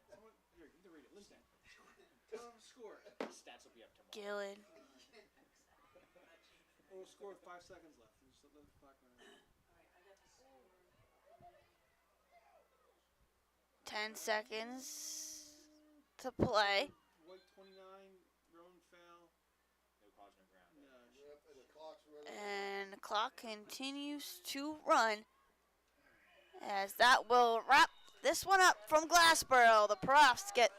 Someone, here, you can read it. Listen. Tell them to score. Stats will be up tomorrow. Gillen. We'll score with 5 seconds left. Just let the clock run out. 10 seconds to play. White 29, Rowan foul. No cause, no ground. No, Yep, and the clock's running. And the clock continues to run, as that will wrap this one up from Glassboro. The Profs get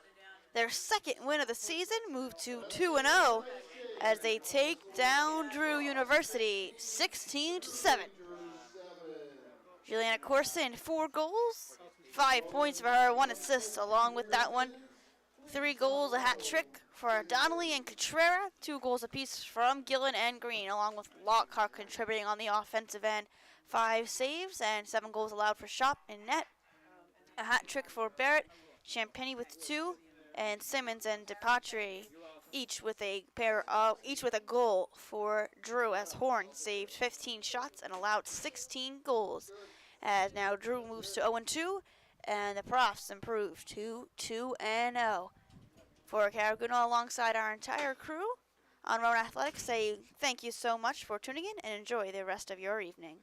their second win of the season, move to 2-0 as they take down Drew University 16-7. Juliana Corson, 4 goals, 5 points for her, 1 assist along with that one. 3 goals, a hat trick for Donnelly and Cotrera, 2 goals apiece from Gillen and Green, along with Lockhart contributing on the offensive end. 5 saves and 7 goals allowed for Shop and net. A hat trick for Barrett, Champagne with 2, and Simmons and DePatri each with a goal for Drew, as Horn saved 15 shots and allowed 16 goals. As now Drew moves to 0-2, and the Profs improve to 2-0. For Caraguna, alongside our entire crew on Rowan Athletics, say thank you so much for tuning in and enjoy the rest of your evening.